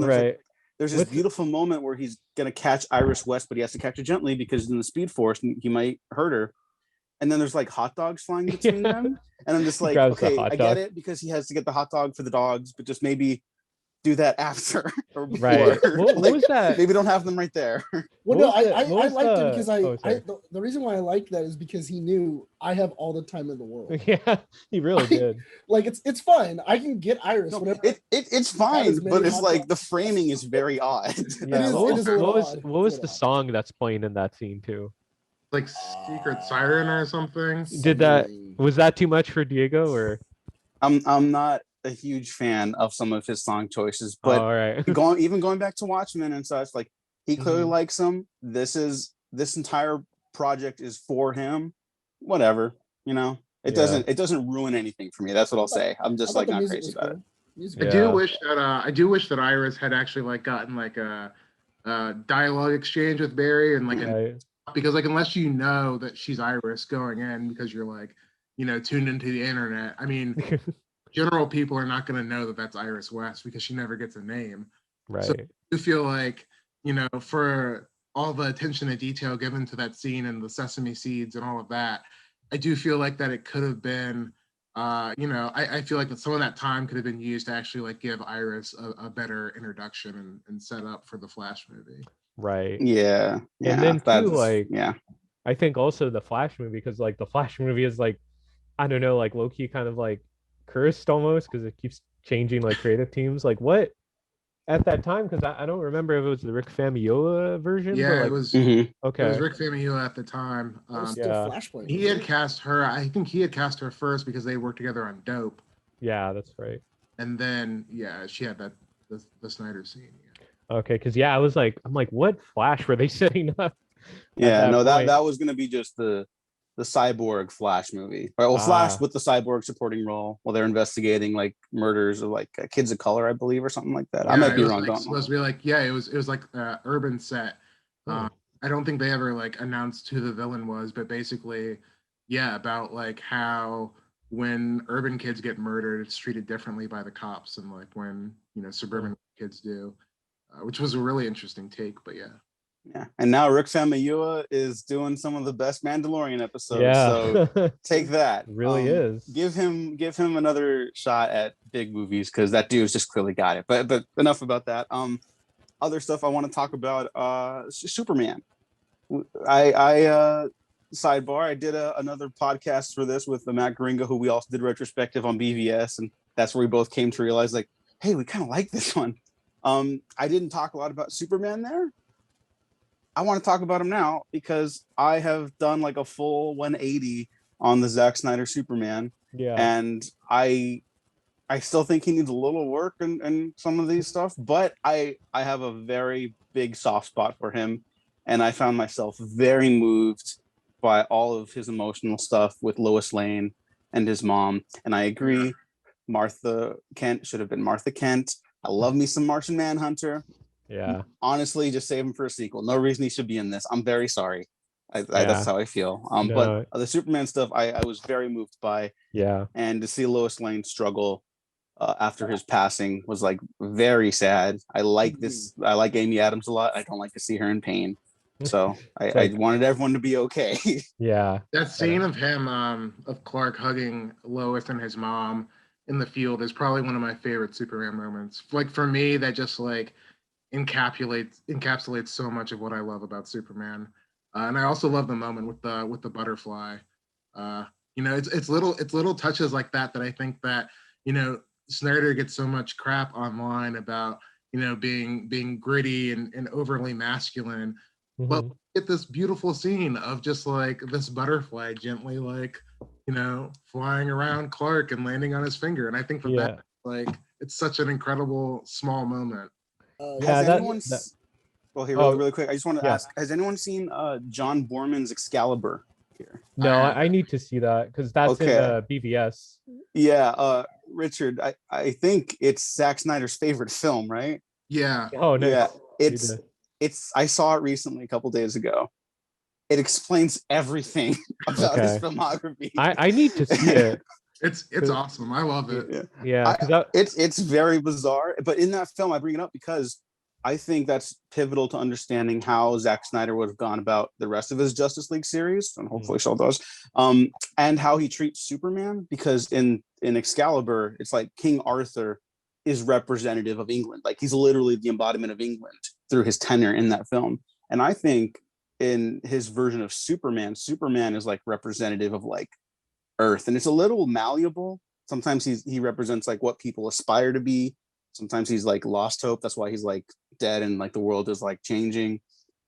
there's this beautiful moment where he's gonna catch Iris West, but he has to catch her gently because in the Speed Force he might hurt her. And then there's like hot dogs flying between them, and I'm just like, okay, I get it because he has to get the hot dog for the dogs, but just maybe do that after or before. Right. What Like, was that? maybe don't have them right there. Well, What no, was the- I what was liked it the- because oh, sorry. the reason why I liked that is because he knew I have all the time in the world. Yeah, he really did. Like it's fine. I can get Iris No, whenever. it's Have fine, as many but it's hot like dogs. the framing is very odd. Yeah, is- what it was, is a little what was, odd. what was It's a the little odd. song that's playing in that scene too? Like Secret Siren or something. Did that Something. was that too much for Diego or? I'm not a huge fan of some of his song choices, Oh, but all right. going back to Watchmen and such, like he clearly Mhm. likes them. This entire project is for him. Whatever, you know. It Yeah. doesn't ruin anything for me. That's what I'll say. I'm I just thought like the not music crazy was about cool. it. Music I was Yeah. do wish that Iris had actually like gotten like a dialogue exchange with Barry and like Right. because like unless you know that she's Iris going in because you're like tuned into the internet. I mean, general people are not going to know that that's Iris West because she never gets a name. Right. I feel like for all the attention to detail given to that scene and the sesame seeds and all of that, I do feel like that it could have been I feel like that some of that time could have been used to actually like give Iris a better introduction and set up for the Flash movie. Right. Yeah. And then too, that's- like yeah. I think also the Flash movie, because like the Flash movie is like, I don't know, like low key kind of like cursed almost because it keeps changing like creative teams. Like what at that time, because I don't remember if it was the Rick Famuyiwa version. Yeah, but, like, it was okay. Rick Famuyiwa at the time. That was still Yeah. Flashpoint. He had cast her. I think he had cast her first because they worked together on Dope, Yeah, that's right. and then she had the Snyder scene. Yeah. Okay, because yeah, I'm like, what Flash were they setting up? Yeah, no, point? that was gonna be just the cyborg Flash movie. Right? Well, Flash Ah. with the cyborg supporting role while they're investigating like murders of like kids of color, I believe, or something like that. I might be it was wrong. like, Don't know. supposed to be like it was like urban set. Hmm. I don't think they ever like announced who the villain was, but basically, about like how when urban kids get murdered, it's treated differently by the cops, and like when suburban kids do, which was a really interesting take. But yeah. Yeah, and now Rick Famuyiwa is doing some of the best Mandalorian episodes. Yeah. So take that. Really is. Give him another shot at big movies because that dude's just clearly got it. But enough about that. Other stuff I want to talk about. Superman. I sidebar. I did another podcast for this with the Matt Gringo, who we also did retrospective on BVS, and that's where we both came to realize like, hey, we kind of like this one. I didn't talk a lot about Superman there. I want to talk about him now because I have done like a full 180 on the Zack Snyder Superman. Yeah. And I still think he needs a little work and some of these stuff, but I have a very big soft spot for him. And I found myself very moved by all of his emotional stuff with Lois Lane and his mom. And I agree, Martha Kent should have been Martha Kent. I love me some Martian Manhunter. Yeah. Honestly, just save him for a sequel. No reason he should be in this. I'm very sorry. Yeah. That's how I feel. No. But the Superman stuff, I was very moved by, Yeah. and to see Lois Lane struggle after his passing was like very sad. I like this. I like Amy Adams a lot. I don't like to see her in pain. So I wanted everyone to be okay. Yeah. That scene of him, of Clark hugging Lois and his mom in the field is probably one of my favorite Superman moments. Like for me, that just like encapsulates so much of what I love about Superman. And I also love the moment with the butterfly. It's little touches like that I think that Snyder gets so much crap online about being gritty and overly masculine. Mhm. But get this beautiful scene of just like this butterfly gently like flying around Clark and landing on his finger, and I think that like it's such an incredible small moment. Yeah, Well, here, really quick, I just want to ask: has anyone seen John Borman's Excalibur here? No, I need to see that because that's in BVS. Yeah, Richard, I think it's Zack Snyder's favorite film, right? Yeah. Oh, nice. Yeah, it's. I saw it recently, a couple days ago. It explains everything about his filmography. I need to see it. It's awesome. I love it. Yeah, it's very bizarre. But in that film, I bring it up because I think that's pivotal to understanding how Zack Snyder would have gone about the rest of his Justice League series, and hopefully still does, and how he treats Superman. Because in Excalibur, it's like King Arthur is representative of England. Like he's literally the embodiment of England through his tenure in that film. And I think in his version of Superman, Superman is like representative of like Earth, and it's a little malleable. Sometimes he represents like what people aspire to be. Sometimes he's like lost hope. That's why he's like dead and like the world is like changing.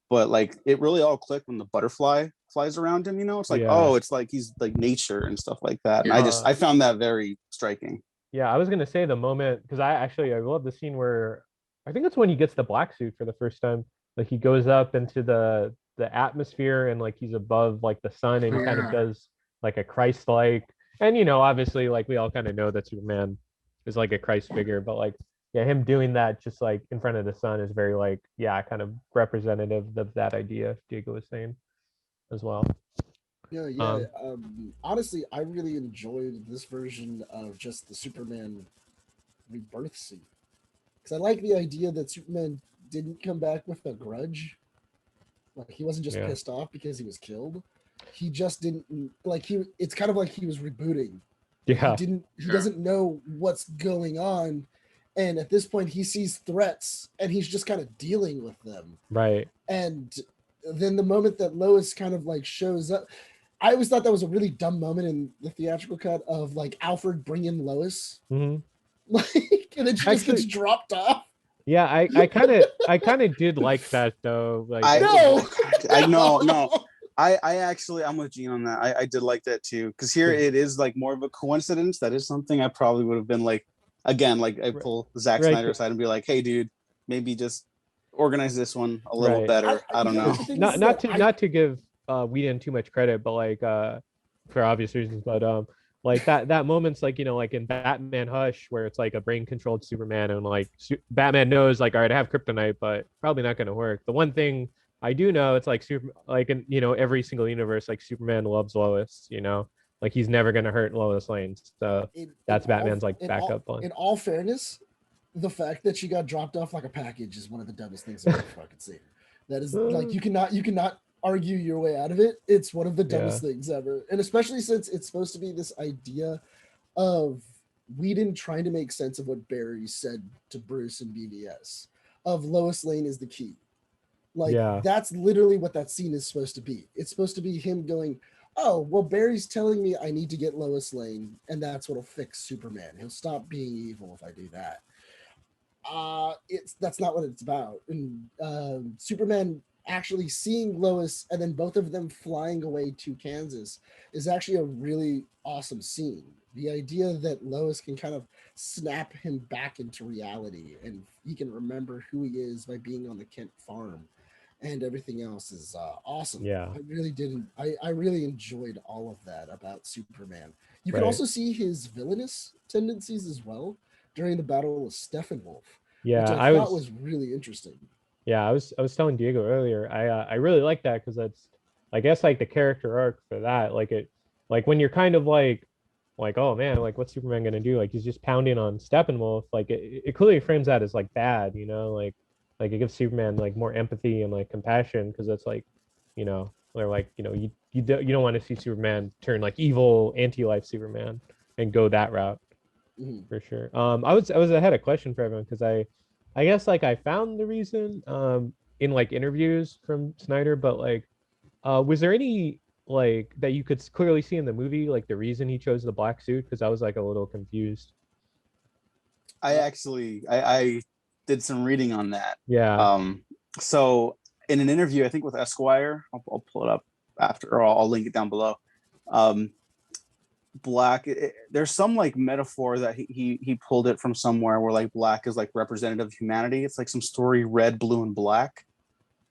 But like it really all clicked when the butterfly flies around him, you know? It's like, oh, it's like he's like nature and stuff like that. And I found that very striking. Yeah, I was gonna say the moment, because I love the scene where I think it's when he gets the black suit for the first time. Like he goes up into the atmosphere and like he's above like the sun, and he kind of does like a Christ-like, and you know, obviously like we all kind of know that Superman is like a Christ figure, but like yeah, him doing that just like in front of the sun is very like, yeah, kind of representative of that idea Diego was saying as well. Yeah. Honestly, I really enjoyed this version of just the Superman rebirth scene, because I like the idea that Superman didn't come back with a grudge. Like he wasn't just pissed off because he was killed. He just didn't like it's kind of like he was rebooting. Yeah. He doesn't know what's going on. And at this point he sees threats and he's just kind of dealing with them. Right. And then the moment that Lois kind of like shows up, I always thought that was a really dumb moment in the theatrical cut of like Alfred bringing Lois. Mm-hmm. Like, and then she just gets dropped off. Yeah, I kind of did like that though. Like no. I actually, I'm with Gene on that. I did like that too, because here it is like more of a coincidence. That is something I probably would have been like, again, like I pull Zack Snyder aside and be like, hey dude, maybe just organize this one a little better. I don't know. Not to give Whedon too much credit, but like for obvious reasons, but like that moment's like, you know, like in Batman Hush, where it's like a brain controlled Superman, and like Batman knows like, all right, I have kryptonite, but probably not going to work. The one thing I do know, it's like like in, you know, every single universe, like Superman loves Lois, you know, like he's never going to hurt Lois Lane. So that's Batman's like backup plan. In all fairness, the fact that she got dropped off like a package is one of the dumbest things I've ever fucking seen. That is like, you cannot argue your way out of it. It's one of the dumbest things ever. And especially since it's supposed to be this idea of Whedon trying to make sense of what Barry said to Bruce and BVS of Lois Lane is the key. Like that's literally what that scene is supposed to be. It's supposed to be him going, oh, well, Barry's telling me I need to get Lois Lane, and that's what'll fix Superman. He'll stop being evil if I do that. That's not what it's about. And Superman actually seeing Lois and then both of them flying away to Kansas is actually a really awesome scene. The idea that Lois can kind of snap him back into reality and he can remember who he is by being on the Kent farm and everything else is awesome. Yeah, I really enjoyed all of that about Superman. You can also see his villainous tendencies as well during the battle with Steppenwolf. Yeah, which I thought was really interesting. Yeah, I was telling Diego earlier, I really like that, because that's, I guess, like the character arc for that. Like it, like when you're kind of like, oh man, like what's Superman gonna do? Like he's just pounding on Steppenwolf. Like it clearly frames that as like bad, you know, like it gives Superman like more empathy and like compassion, because it's like, you know, they're like, you know, you don't want to see Superman turn like evil anti-life Superman and go that route. For sure. I had a question for everyone, because I guess like I found the reason in like interviews from Snyder, but like was there any like that you could clearly see in the movie, like the reason he chose the black suit? Because I was like a little confused. I did some reading on that. Yeah. So in an interview, I think with Esquire, I'll pull it up after, or I'll link it down below. Black, there's some like metaphor that he pulled it from somewhere, where like black is like representative of humanity. It's like some story, red, blue, and black,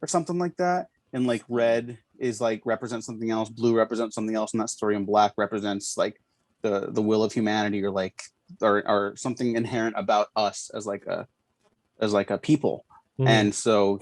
or something like that. And like red is like represents something else, blue represents something else in that story, and black represents like the will of humanity, or like or something inherent about us as like a people. And so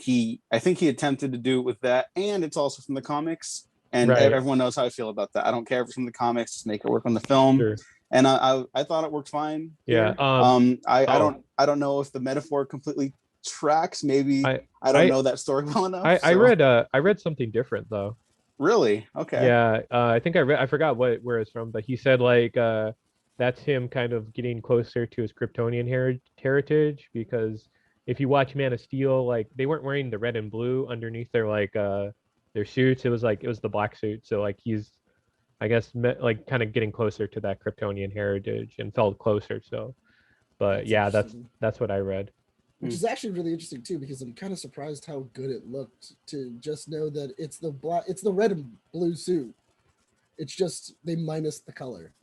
I think he attempted to do it with that, and it's also from the comics. And everyone knows how I feel about that. I don't care if it's from the comics, just make it work on the film. Sure. And I thought it worked fine. Yeah. I don't know if the metaphor completely tracks. Maybe I don't know that story well enough. I read something different though. Really? Okay. Yeah. I think I forgot where it's from, but he said like that's him kind of getting closer to his Kryptonian heritage, because if you watch Man of Steel, like they weren't wearing the red and blue underneath their their suits. It was the black suit. So like he's, I guess, like kind of getting closer to that Kryptonian heritage and felt closer. So, but That's yeah, interesting. that's what I read. Which is actually really interesting too, because I'm kind of surprised how good it looked to just know that it's the red and blue suit. It's just they minus the color.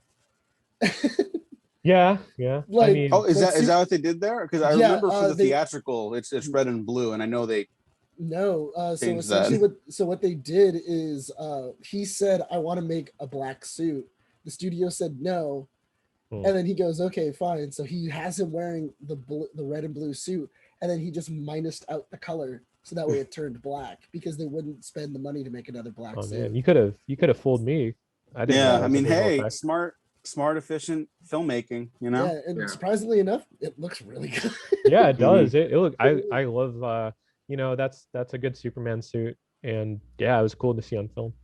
Yeah, yeah. I Like- mean, Oh, is But that what they did there? Because I Yeah, remember for the they- theatrical, it's red and blue, and I know they No, so Change essentially what they did is he said, I want to make a black suit. The studio said no. Hmm. And then he goes, okay, fine. So he has him wearing the red and blue suit, and then he just minused out the color so that way it turned black, because they wouldn't spend the money to make another black oh suit. man, you could have fooled me. I didn't. Yeah, realize I the mean, visual hey, effects. smart, efficient filmmaking. You know. Yeah, and Yeah. surprisingly enough, it looks really good. Yeah, it Mhm. does. It look. I love. That's a good Superman suit, and yeah, it was cool to see on film.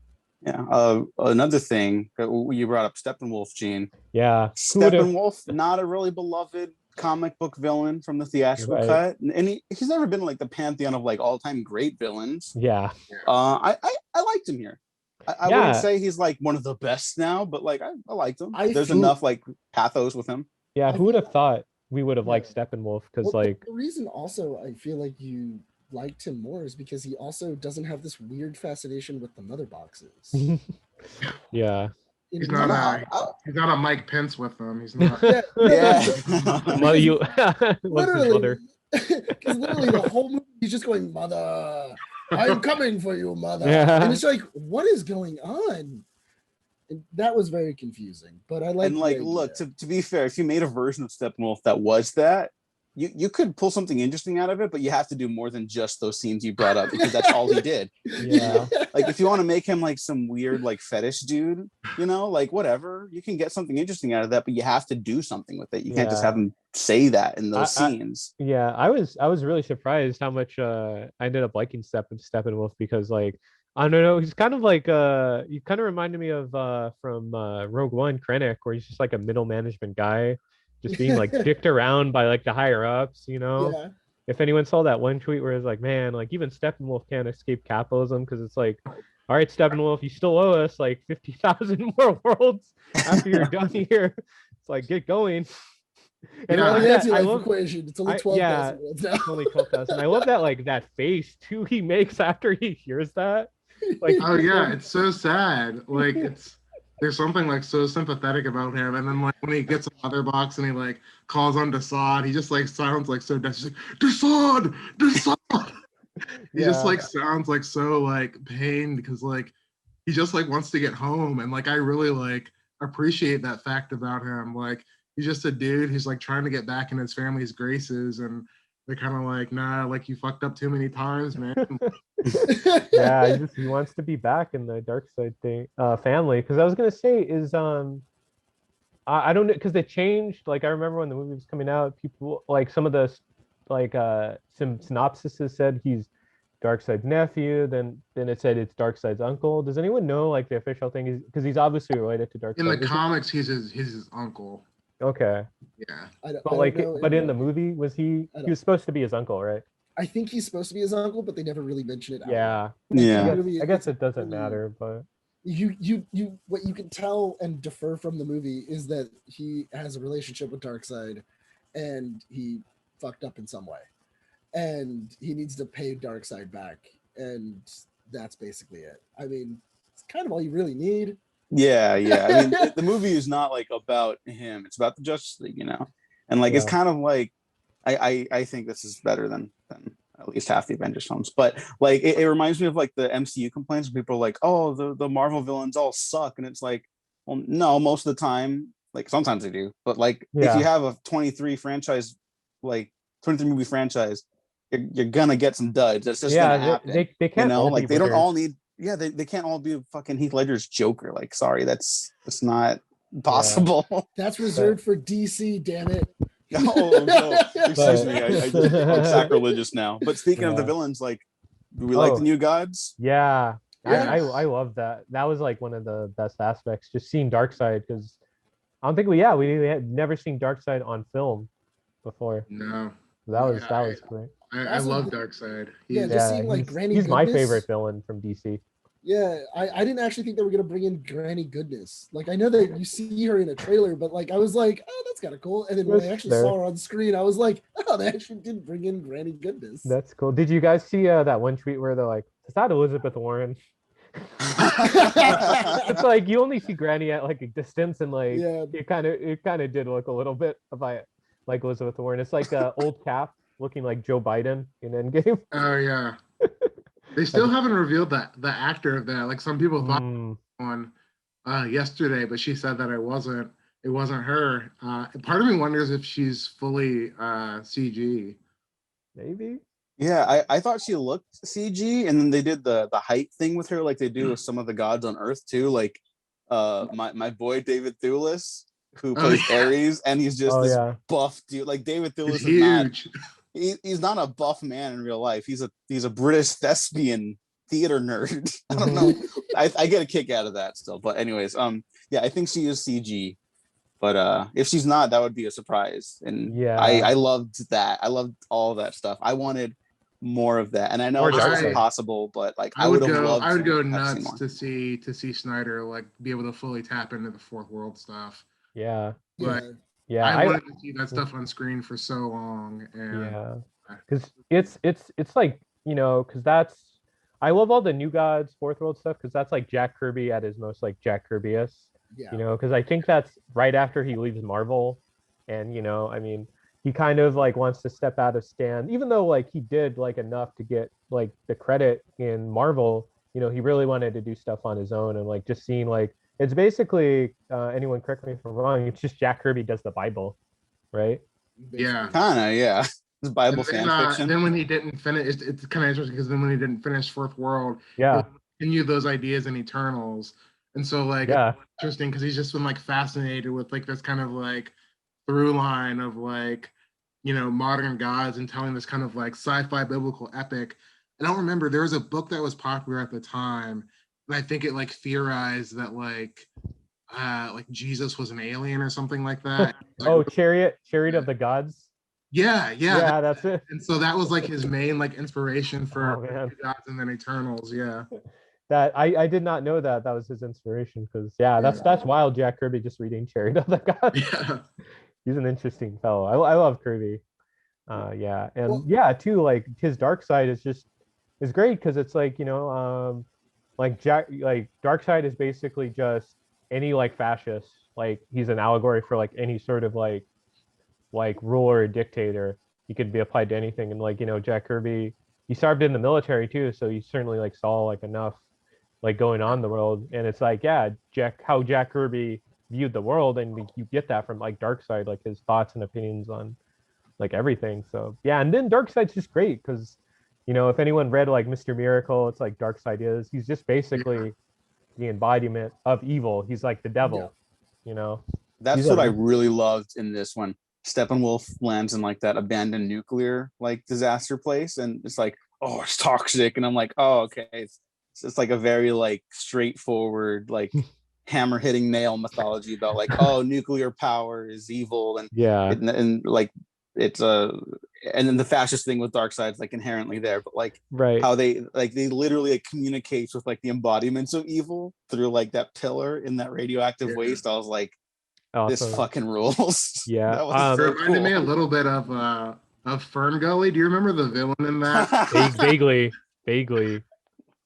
Yeah. Another thing that you brought up, Steppenwolf, Gene. Yeah, who would've- Steppenwolf, not a really beloved comic book villain from the theatrical Right. cut, and he's never been like the pantheon of like all-time great villains. Yeah, I liked him here. I Yeah. wouldn't say he's like one of the best now, but like I liked him. I There's feel- enough like pathos with him. yeah. I Who would feel- have thought we would have Yeah. liked Steppenwolf? Because Well, like, the reason also I feel like you liked him more is because he also doesn't have this weird fascination with the mother boxes. yeah, In He's the- not he's not a Mike Pence with them. He's not. Yeah, Yeah. mother, you what's his literally, mother? because literally the whole movie he's just going, "Mother, I'm coming for you, mother," Yeah. and it's like, what is going on? And that was very confusing. But I like. And like, look, to be fair, if you made a version of Steppenwolf that was that, you could pull something interesting out of it, but you have to do more than just those scenes you brought up, because that's all he did. Yeah, Like, if you want to make him like some weird like fetish dude, like whatever, you can get something interesting out of that, but you have to do something with it. You can't just Yeah. have him say that in those I- scenes. yeah. I was really surprised how much I ended up liking Steppenwolf, because like, I don't know, he's kind of like he kind of reminded me of from Rogue One, Krennic, where he's just like a middle management guy, just being like dicked around by like the higher ups, Yeah. If anyone saw that one tweet where it's like, man, like even Steppenwolf can't escape capitalism, because it's like, all right, Steppenwolf, you still owe us like 50,000 more worlds after you're done here. It's like, get going. And Yeah. I like The that. I anti-life love equation. It's only I- 12,000 words now. it's only 12,000. I love that, like that face too he makes after he hears that. Like, Oh yeah, it's so sad. Like there's something like so sympathetic about him, and then like when he gets a mother box and he like calls on Desaad, he just like sounds like so desperate. He's like, Desaad. He just like sounds like so like pained, because like he just like wants to get home, and like I really like appreciate that fact about him. Like he's just a dude who's like trying to get back in his family's graces, and they're kind of like, nah, like you fucked up too many times, man. yeah, he wants to be back in the dark side thing family. Because I was gonna say is I don't know, because they changed. Like I remember when the movie was coming out, people like some of the like some synopsises said he's Darkseid's nephew. Then it said it's Darkseid's uncle. Does anyone know like the official thing? Is because he's obviously related to Darkseid. In the Is he- comics, he's his uncle. Okay, Yeah. I don't but know in the movie, was he I he was supposed to be his uncle, right? I think he's supposed to be his uncle, but they never really mention it. outright. Yeah. Yeah. Really, I guess it's it doesn't really- matter, but You what you can tell and defer from the movie is that he has a relationship with Darkseid, and he fucked up in some way, and he needs to pay Darkseid back, and that's basically it. I mean, it's kind of all you really need. Yeah. I mean, the movie is not like about him; it's about the Justice League, and like it's Yeah. kind of like I think this is better than at least half the Avengers films. But like it reminds me of like the MCU complaints where people are like, oh, the Marvel villains all suck, and it's like, well, no, most of the time, like sometimes they do, but like if Yeah. you have a 23 movie franchise, you're gonna get some duds. That's just gonna happen. they can't all like be they don't winners. all need. Yeah, they can't all be fucking Heath Ledger's Joker. Like, sorry, that's not possible. That's reserved for DC. Damn it. Oh no, excuse me, I just like sacrilegious now. But speaking of the Yeah. villains, like, do we like Oh. the new gods? Yeah, Yeah. I love that. That was like one of the best aspects, just seeing Darkseid, because I don't think we had never seen Darkseid on film before. No. That was Yeah, great. I Also, love Darkseid. yeah, He's, just seeing like Granny he's my Goodness. favorite villain from DC. Yeah, I didn't actually think they were gonna bring in Granny Goodness. Like I know that you see her in a trailer, but like I was like, oh, that's kind of cool. And then when I actually saw her on screen, I was like, oh, they actually did bring in Granny Goodness. That's cool. Did you guys see that one tweet where they're like, is that Elizabeth Warren? It's like you only see Granny at like a distance, and like it kind of did look a little bit like Elizabeth Warren. It's like old Cap looking like Joe Biden in Endgame. oh yeah. They still haven't revealed the actor of that. Like some people thought on yesterday, but she said that it wasn't her. Part of me wonders if she's fully CG. Maybe. Yeah, I thought she looked CG, and then they did the height thing with her, like they do with some of the gods on Earth too. Like my boy David Thewlis, who plays Ares, and he's just buff dude. Like David Thewlis is huge. He's not a buff man in real life. He's a British thespian theater nerd. I don't know. I get a kick out of that still. But anyways, yeah, I think she is CG. But if she's not, that would be a surprise. And I loved that. I loved all of that stuff. I wanted more of that. And I know this wasn't possible, but like I would go nuts to see Snyder like be able to fully tap into the fourth world stuff. Yeah. But I wanted to see that stuff on screen for so long. And because it's like, you know, because I love all the New Gods fourth world stuff, because that's like Jack Kirby at his most like Jack Kirby-esque. You know, because I think that's right after he leaves Marvel, and you know, I mean, he kind of like wants to step out of Stan, even though like he did like enough to get like the credit in Marvel. You know, he really wanted to do stuff on his own, and like just seeing like it's basically anyone correct me if I'm wrong, it's just Jack Kirby does the Bible, right? Yeah, kind of, it's Bible fan fiction. Then when he didn't finish, it's kind of interesting because then when he didn't finish Fourth World, he continued those ideas in Eternals. And so like it's interesting because he's just been like fascinated with like this kind of like through line of like, you know, modern gods and telling this kind of like sci-fi biblical epic. And I don't remember, there was a book that was popular at the time, and I think it like theorized that like Jesus was an alien or something like that. Like, Chariot of the Gods. Yeah, that's it. And so that was like his main like inspiration for Gods and then Eternals. That I did not know that was his inspiration, because that's wild. Jack Kirby just reading Chariot of the Gods. He's an interesting fellow. I love Kirby. Too, like his Darkseid is great, because it's like, you know, like Darkseid is basically just any like fascist. Like he's an allegory for like any sort of like ruler or dictator. He could be applied to anything. And like, you know, Jack Kirby, he served in the military too, so he certainly like saw like enough like going on in the world. And it's like, how Jack Kirby viewed the world, and you get that from like Darkseid, like his thoughts and opinions on like everything. So and then Darkseid's just great, because, you know, if anyone read like Mr. Miracle, it's like Darkseid he's just basically the embodiment of evil. He's like the devil, you know. That's what I really loved in this one. Steppenwolf lands in like that abandoned nuclear like disaster place, and it's like, oh, it's toxic, and I'm like, oh, okay, it's like a very like straightforward like hammer hitting nail mythology about like, oh, nuclear power is evil, and like it's and then the fascist thing with Darkseid's like inherently there, but like how they literally like communicates with like the embodiments of evil through like that pillar in that radioactive waste. I was like, this fucking rules. That was so cool. Reminded me a little bit of Fern Gully. Do you remember the villain in that? Vaguely.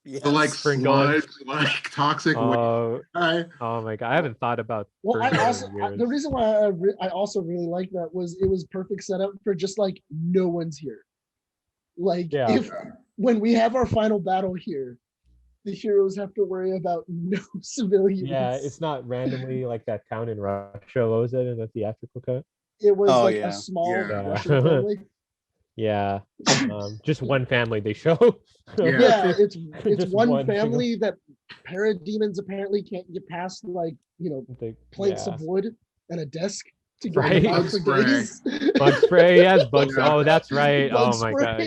Yes. The like sludge, like toxic. Oh my god, I haven't thought about. Well, the reason why I also really like that was it was perfect setup for just like no one's here. Like if when we have our final battle here, the heroes have to worry about no civilians. Yeah, it's not randomly like that town in Russia. What was it in the theatrical cut? It was a small Russian family. Just one family they show. It's one family that parademons apparently can't get past, like, you know, planks of wood and a desk to get bug spray. Bug spray, yes, bugs. Oh, that's right. Oh my god.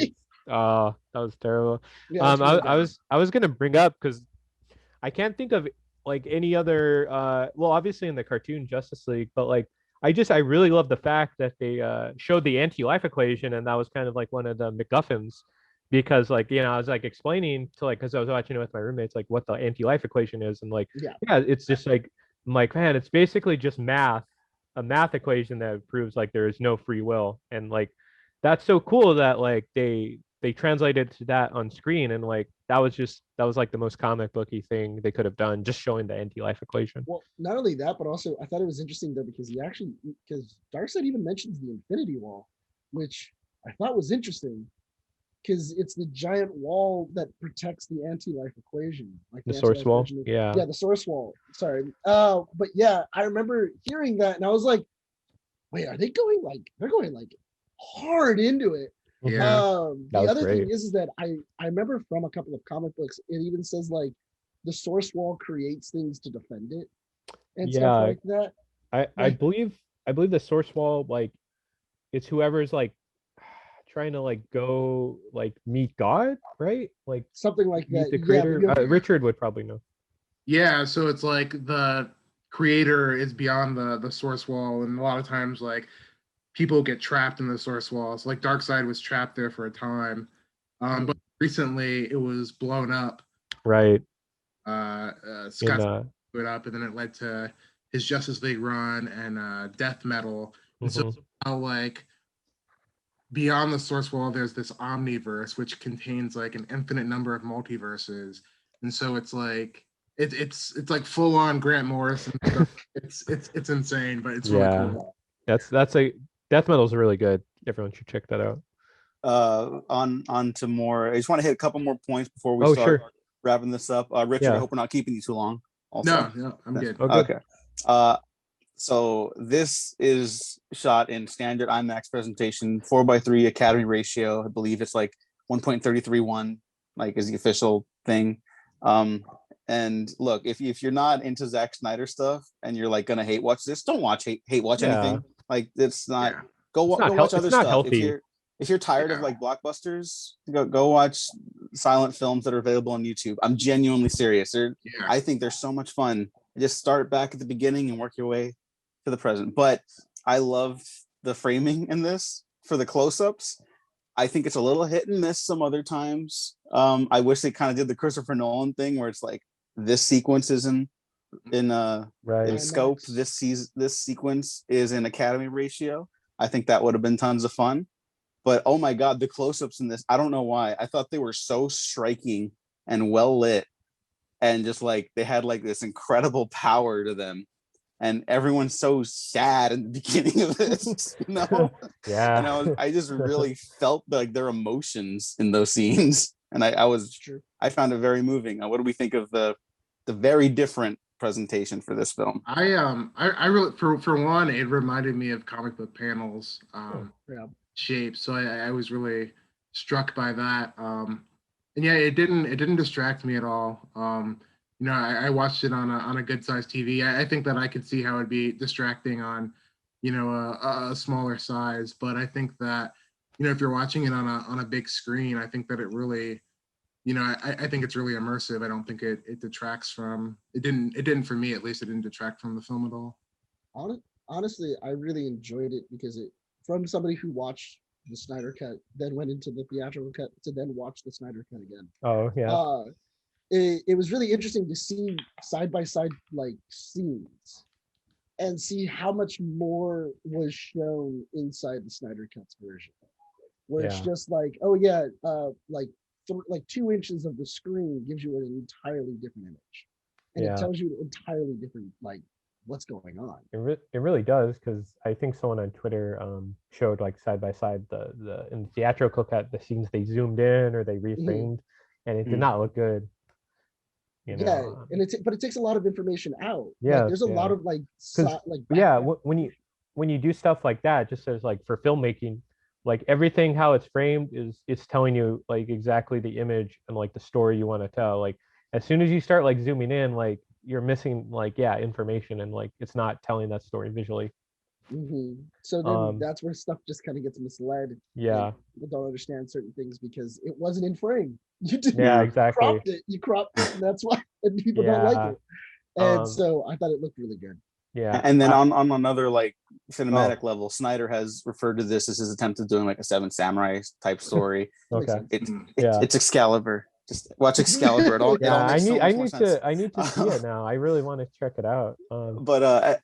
Oh, that was terrible. I was gonna bring up, because I can't think of like any other well, obviously in the cartoon Justice League, but like I really love the fact that they showed the anti-life equation, and that was kind of like one of the MacGuffins, because like I was like explaining to like, because I was watching it with my roommates, like what the anti-life equation is, and like Yeah. it's just like I'm like, man, it's basically just a math equation that proves like there is no free will, and like that's so cool that like they translated to that on screen, and like that was like the most comic booky thing they could have done, just showing the anti-life equation. Well, not only that, but also I thought it was interesting though because because Darkseid even mentions the Infinity Wall, which I thought was interesting because it's the giant wall that protects the anti-life equation, like The the source anti-life wall, equation yeah. the source wall. Sorry, but yeah, I remember hearing that, and I was like, wait, are they going like they're going like hard into it? Yeah. That The was other thing great. is that I remember from a couple of comic books, it even says like the source wall creates things to defend it and stuff Yeah, like that. I Like, believe the source wall, like it's whoever's like trying to like go like meet God, right? Like something like meet that. the Yeah, but creator. you have, Richard would probably know. Yeah, so it's like the creator is beyond the source wall, and a lot of times like people get trapped in the source wall. So like Darkseid was trapped there for a time, but recently it was blown up. Right. Scott blew it up, and then it led to his Justice League run and Death Metal, and so now like beyond the source wall, there's this omniverse which contains like an infinite number of multiverses, and so it's like it's like full on Grant Morrison stuff. It's insane, but it's really cool. That's a Death Metal's really good. Everyone should check that out. On to more. I just want to hit a couple more points before we start wrapping this up. Richard, I hope we're not keeping you too long. Also. No, I'm good. Okay. So this is shot in standard IMAX presentation, 4:3 Academy ratio. I believe it's like 1.331, like is the official thing. And look, if you're not into Zack Snyder stuff and you're like gonna hate watch this, don't watch hate watch anything. Like it's not. Go watch other stuff. Healthy. If you're tired of like blockbusters, go watch silent films that are available on YouTube. I'm genuinely serious. I think they're so much fun. Just start back at the beginning and work your way to the present. But I love the framing in this for the close-ups. I think it's a little hit and miss some other times. I wish they kind of did the Christopher Nolan thing where it's like this sequence is in scope. This sequence is in Academy ratio. I think that would have been tons of fun. But oh my God, the close-ups in this, I don't know why. I thought they were so striking and well lit. And just like they had like this incredible power to them. And everyone's so sad in the beginning of this, Yeah. And I just really felt like their emotions in those scenes. And I found it very moving. What do we think of the very different presentation for this film? I really, for one, it reminded me of comic book panels shape. So I was really struck by that. And yeah, it didn't distract me at all. I watched it on a good sized TV. I think that I could see how it'd be distracting on, a smaller size. But I think that, if you're watching it on a big screen, I think that it really, I think it's really immersive. I don't think it detracts from it. Didn't for me at least. It didn't detract from the film at all. Honestly, I really enjoyed it because from somebody who watched the Snyder cut, then went into the theatrical cut to then watch the Snyder cut again. Oh yeah. It was really interesting to see side by side like scenes and see how much more was shown inside the Snyder Cut's version, where it's just like, oh yeah, like 2 inches of the screen gives you an entirely different image, and it tells you an entirely different like what's going on. It really does, because I think someone on Twitter showed like side by side the in the theatrical cut the scenes they zoomed in or they reframed, and it did not look good. Yeah, and but it takes a lot of information out. Yeah, like, there's a lot of like when you do stuff like that, just as like for filmmaking, like everything how it's framed it's telling you like exactly the image and like the story you want to tell. Like as soon as you start like zooming in, like you're missing like information, and like it's not telling that story visually. So then that's where stuff just kind of gets misled. Yeah, people don't understand certain things because it wasn't in frame. You did exactly. You cropped it, and that's why and people don't like it. And so I thought it looked really good. Yeah. And then on another like cinematic level, Snyder has referred to this as his attempt at doing like a Seven Samurai type story. Okay. It's Excalibur. Just watch Excalibur. It all makes so much more sense. I need to see it now. I really want to check it out. But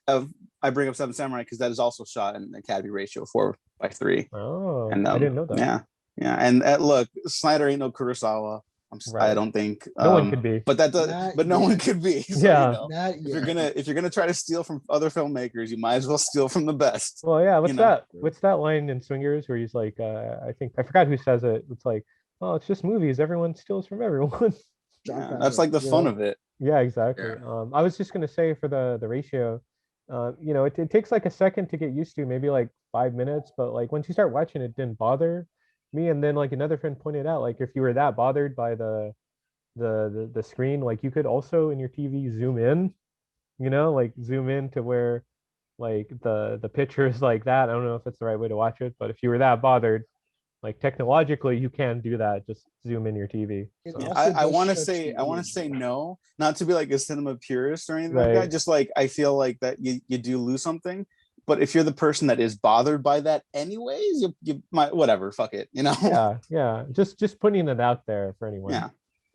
I bring up Seven Samurai because that is also shot in an Academy ratio 4:3. Oh, and I didn't know that. Yeah. And look, Snyder ain't no Kurosawa. I don't think no one could be. But no one could be. So, yeah. If you're gonna try to steal from other filmmakers, you might as well steal from the best. Well, yeah. What's that line in Swingers where he's like, I forgot who says it. It's like, oh, it's just movies. Everyone steals from everyone. Yeah, that's like the fun of it. Yeah, exactly. Yeah. I was just gonna say for the ratio, it takes like a second to get used to, maybe like 5 minutes, but like once you start watching, it didn't bother me. And then like another friend pointed out, like if you were that bothered by the screen, like you could also in your TV zoom in, like zoom in to where like the picture is like that. I don't know if it's the right way to watch it, but if you were that bothered, like technologically you can do that, just zoom in your TV. So. I want to say no, not to be like a cinema purist or anything like that, just like I feel like that you do lose something. But if you're the person that is bothered by that anyways, you might, whatever, fuck it, Yeah. Just putting it out there for anyone. Yeah.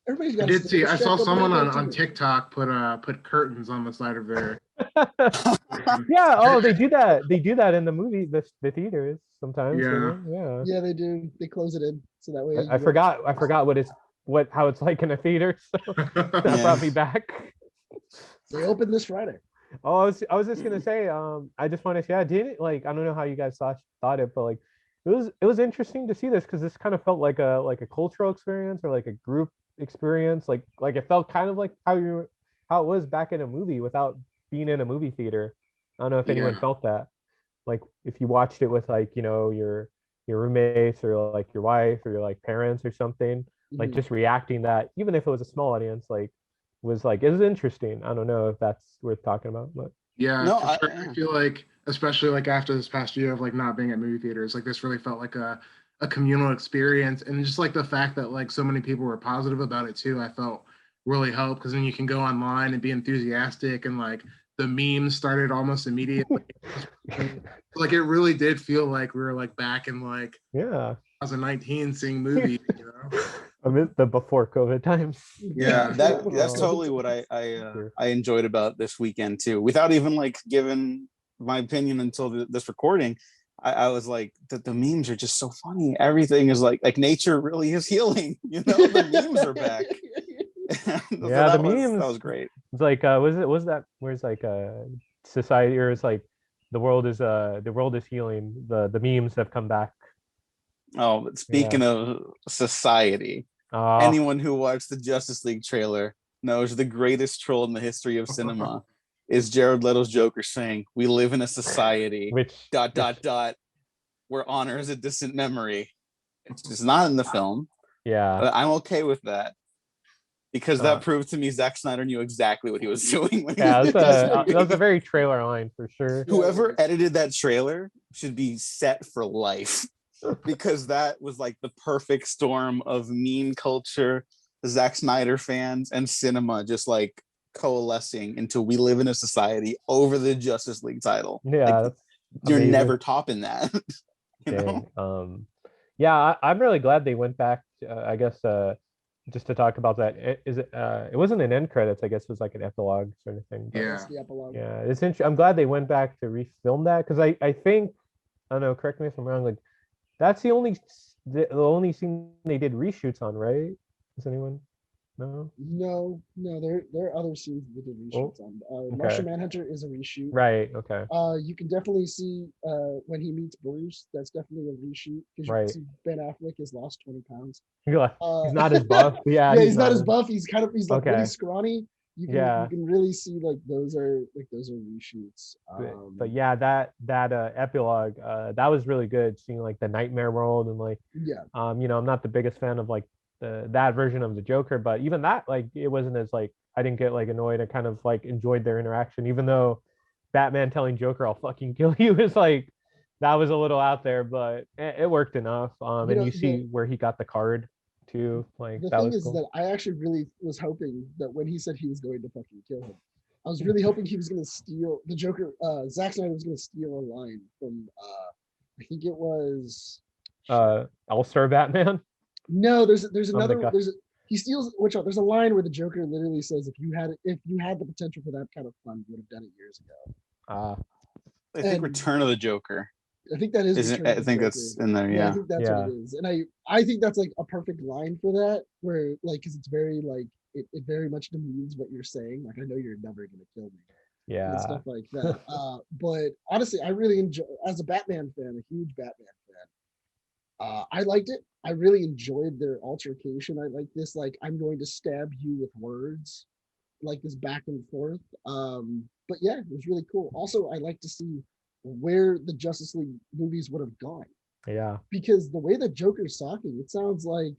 Everybody's got I did see. I saw someone on TikTok put curtains on the side of their. Yeah. Oh, they do that. They do that in the movie, the theaters sometimes. Yeah. Yeah, they do. They close it in so that way. I forgot how it's like in a theater. So that brought me back. They opened this Friday. Oh, I was just gonna say, I just want to say, I don't know how you guys thought it, but like it was interesting to see this because this kind of felt like a cultural experience or like a group experience, like it felt kind of like how it was back in a movie without being in a movie theater. I don't know if anyone felt that, like if you watched it with like your roommates or like your wife or your like parents or something, like just reacting that, even if it was a small audience, like it was interesting. I don't know if that's worth talking about, but I feel like, especially like after this past year of like not being at movie theaters, like this really felt like a communal experience, and just like the fact that like so many people were positive about it too, I felt really helped, because then you can go online and be enthusiastic, and like the memes started almost immediately. Like it really did feel like we were like back in like 2019 seeing movies, I mean, the before COVID times. Yeah, that's totally what I enjoyed about this weekend too. Without even like giving my opinion until this recording, I was like, the memes are just so funny. Everything is like nature really is healing. The memes are back. The memes. That was great. It's like, was that where it's like society, or it's like the world is healing. The memes have come back. Oh, but speaking of society, anyone who watched the Justice League trailer knows the greatest troll in the history of cinema is Jared Leto's Joker saying, "We live in a society which where honor is a distant memory." It's not in the film. Yeah, but I'm okay with that, because that proved to me Zack Snyder knew exactly what he was doing. That was a very trailer line for sure. Whoever edited that trailer should be set for life. Because that was like the perfect storm of meme culture, Zack Snyder fans, and cinema just like coalescing into "we live in a society" over the Justice League title. Yeah, like, you're never topping that. I'm really glad they went back. I guess just to talk about that, it wasn't an end credits. I guess it was like an epilogue sort of thing. The epilogue. Yeah, it's interesting. I'm glad they went back to refilm that, because I think, I don't know, correct me if I'm wrong, like that's the only scene they did reshoots on, right? Does anyone know? No, there are other scenes they did reshoots on. Martian Manhunter is a reshoot. Right. Okay. You can definitely see when he meets Bruce, that's definitely a reshoot, because you can see Ben Affleck has lost 20 pounds. He's not as buff. He's not as buff. He's like really scrawny. You can really see like those are reshoots. But yeah, that epilogue, that was really good, seeing like the nightmare world, and like I'm not the biggest fan of like that version of the Joker, but even that, like, it wasn't as like, I didn't get like annoyed. I kind of like enjoyed their interaction, even though Batman telling Joker "I'll fucking kill you" is like, that was a little out there, but it worked enough. And you see where he got the card too. Like, the that thing was is cool. that I actually really was hoping that when he said he was going to fucking kill him, I was really hoping he was going to steal the Joker. Zack Snyder was going to steal a line from, I think it was. All-Star Batman. No, there's the another. God. He steals which one? There's a line where the Joker literally says, if you had the potential for that kind of fun, you would have done it years ago. I think And- Return of the Joker. I think that is. Isn't Return of I the think Joker. that's in there. I Yeah. think that's what it is, and I think that's like a perfect line for that, where like because it's very like it very much demeans what you're saying. Like I know you're never gonna kill me. And Yeah. stuff like that. But honestly, I really enjoy as a Batman fan, a huge Batman fan. I liked it. I really enjoyed their altercation. I like this, like I'm going to stab you with words, like this back and forth. But yeah, it was really cool. Also, I like to see where the Justice League movies would have gone. Yeah. Because the way that Joker's talking, it sounds like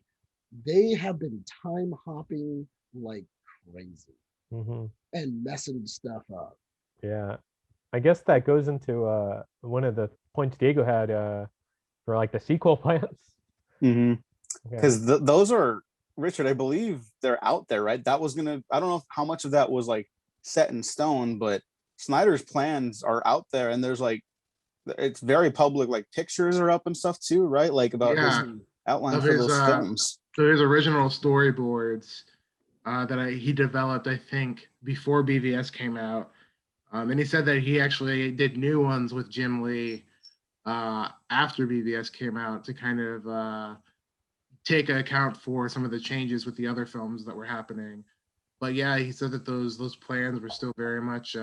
they have been time hopping like crazy and messing stuff up. Yeah. I guess that goes into one of the points Diego had for like the sequel plans. Because those are, Richard, I believe they're out there, right? That was gonna, I don't know how much of that was like set in stone, but Snyder's plans are out there, and there's like, it's very public, like pictures are up and stuff too, right? Like about his outline for those films. So his original storyboards that he developed, I think, before BVS came out. And he said that he actually did new ones with Jim Lee after BVS came out to kind of take account for some of the changes with the other films that were happening. But yeah, he said that those plans were still very much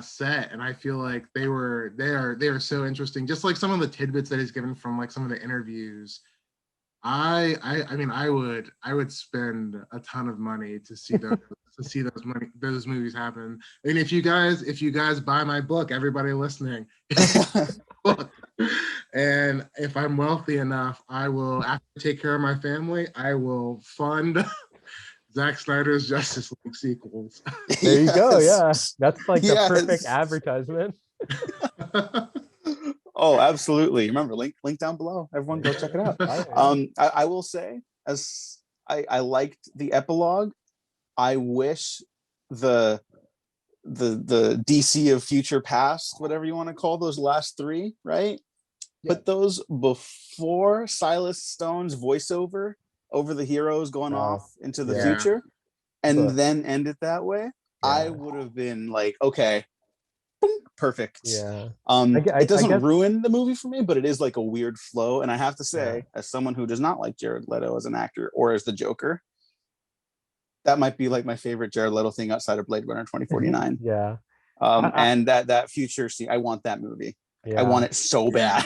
set, and I feel like they are so interesting. Just like some of the tidbits that he's given from like some of the interviews. I mean I would spend a ton of money to see those those movies happen. And if you guys buy my book, everybody listening, book, and if I'm wealthy enough, I will, after I take care of my family, I will fund Zack Snyder's Justice League sequels. There you go. Yeah, that's like the perfect advertisement. Oh, absolutely. Remember, link down below. Everyone go check it out. I will say, as I liked the epilogue, I wish the DC of future past, whatever you want to call those last three, right? Yeah. Put those before Silas Stone's voiceover over the heroes going off into the future, and then end it that way. I would have been like, okay, boom, perfect. Yeah. It doesn't ruin the movie for me, but it is like a weird flow. And I have to say, as someone who does not like Jared Leto as an actor or as the Joker, that might be like my favorite Jared Leto thing outside of Blade Runner 2049. Yeah. And that future scene, I want that movie. I want it so bad.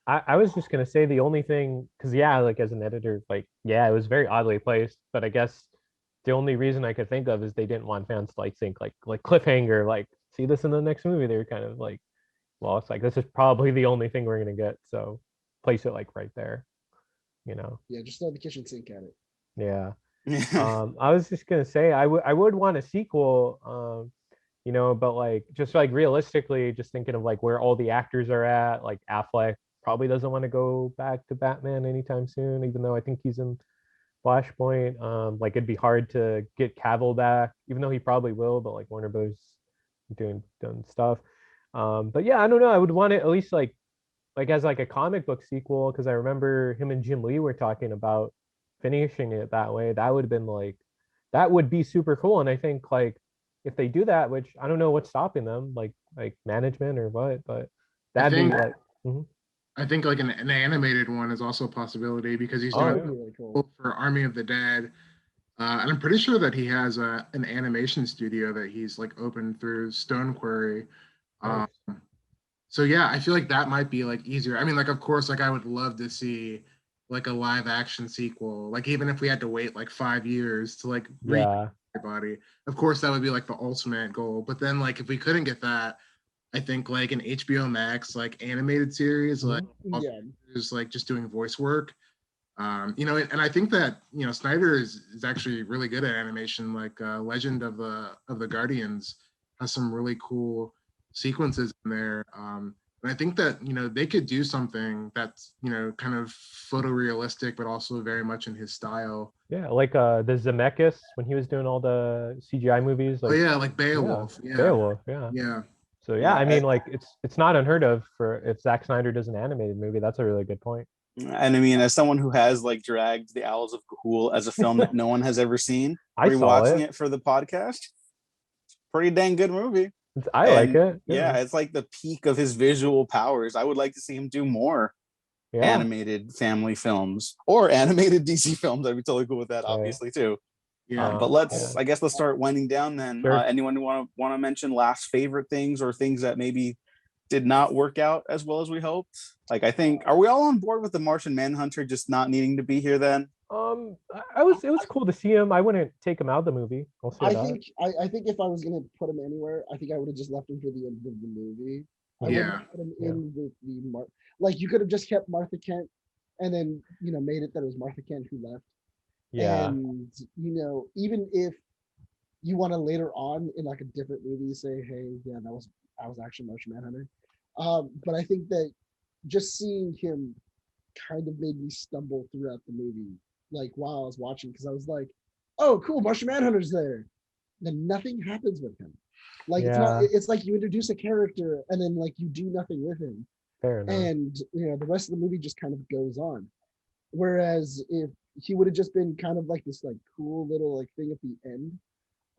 I was just gonna say the only thing, because like as an editor, like it was very oddly placed, but I guess the only reason I could think of is they didn't want fans to like think like cliffhanger, like see this in the next movie. They were kind of like, well, it's like this is probably the only thing we're gonna get, so place it like right there, you know. Yeah, just throw the kitchen sink at it. Yeah. I was just gonna say I would want a sequel, you know, but like just like realistically, just thinking of like where all the actors are at, like Affleck probably doesn't want to go back to Batman anytime soon, even though I think he's in Flashpoint. Like it'd be hard to get Cavill back, even though he probably will, but like Warner Bros. doing stuff. But yeah, I don't know. I would want it at least like as like a comic book sequel, because I remember him and Jim Lee were talking about finishing it that way. That would have been like, that would be super cool. And I think like if they do that, which I don't know what's stopping them, like management or what, but that'd be like. I think like an animated one is also a possibility, because he's doing really cool for Army of the Dead. And I'm pretty sure that he has an animation studio that he's like opened through Stone Quarry. So yeah, I feel like that might be like easier. I mean, like of course, like I would love to see like a live action sequel. Like even if we had to wait like 5 years to like everybody, of course that would be like the ultimate goal. But then like if we couldn't get that, I think like an HBO Max like animated series, like is like just doing voice work. You know, and I think that, you know, Snyder is actually really good at animation. Like Legend of the Guardians has some really cool sequences in there. And I think that, they could do something that's, kind of photorealistic, but also very much in his style. Yeah, like the Zemeckis when he was doing all the CGI movies. Oh Like, yeah, like Beowulf. Yeah. Beowulf, yeah. Yeah. So yeah, Yeah, I mean, like it's not unheard of for if Zack Snyder does an animated movie. That's a really good point. And I mean, as someone who has like dragged The Owls of Ga'Hoole as a film that no one has ever seen, I saw rewatching it. it for the podcast, pretty dang good movie. I like And it. yeah, it's like the peak of his visual powers. I would like to see him do more Yeah. animated family films or animated DC films. I'd be totally cool with that, Right. obviously, too. Yeah. But yeah. I guess let's start winding down then. Sure. Anyone want to mention last favorite things or things that maybe did not work out as well as we hoped? Like, I think, are we all on board with the Martian Manhunter just not needing to be here then? It was cool to see him. I wouldn't take him out of the movie. I'll say I that. think I think if I was gonna put him anywhere, I think I would have just left him for the end of the movie. I Yeah. wouldn't put him in with the like you could have just kept Martha Kent and then made it that it was Martha Kent who left. Yeah. And even if you want to later on in like a different movie say, hey, yeah, I was actually Martian Manhunter. But I think that just seeing him kind of made me stumble throughout the movie, like while I was watching, because I was like, oh, cool, Martian Manhunter's there. Then nothing happens with him. Like it's like you introduce a character and then like you do nothing with him. Fair enough. And the rest of the movie just kind of goes on. Whereas if he would have just been kind of like this like cool little like thing at the end,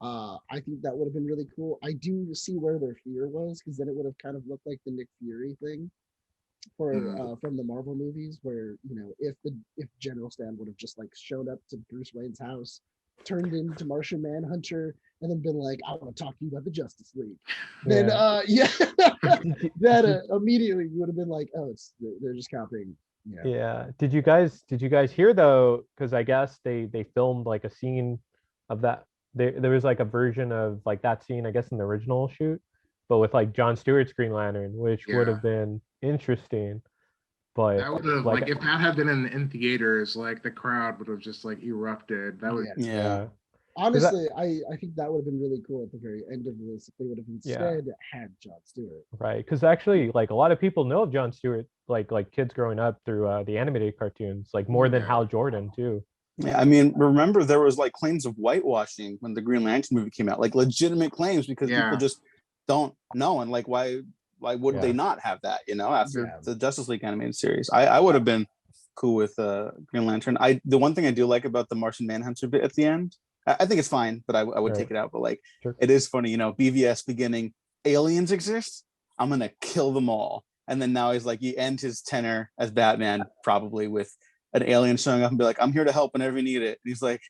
I think that would have been really cool. I do see where their fear was, because then it would have kind of looked like the Nick Fury thing from the Marvel movies, where if General Stan would have just like showed up to Bruce Wayne's house, turned into Martian Manhunter, and then been like, I want to talk to you about the Justice League. Then that immediately you would have been like, oh, they're just copying. Yeah. Did you guys hear though? Because I guess they filmed like a scene of that. There was like a version of like that scene, I guess, in the original shoot, but with like Jon Stewart's Green Lantern, which would have been interesting. But that would have like if that had been in theaters, like the crowd would have just like erupted. That would Honestly, I think that would have been really cool at the very end of this if they would have instead had Jon Stewart. Right, because actually, like a lot of people know of Jon Stewart, like kids growing up through the animated cartoons, like more than Hal Jordan too. Yeah, I mean, remember there was like claims of whitewashing when the Green Lantern movie came out, like legitimate claims, because people just don't know, and like why would they not have that? After the Justice League animated series, I would have been cool with Green Lantern. The one thing I do like about the Martian Manhunter bit at the end, I think it's fine, but I would take it out. But like, it is funny, BVS beginning, aliens exist, I'm gonna kill them all, and then now he's like, he ends his tenor as Batman probably with an alien showing up and be like, I'm here to help whenever you need it. And he's like,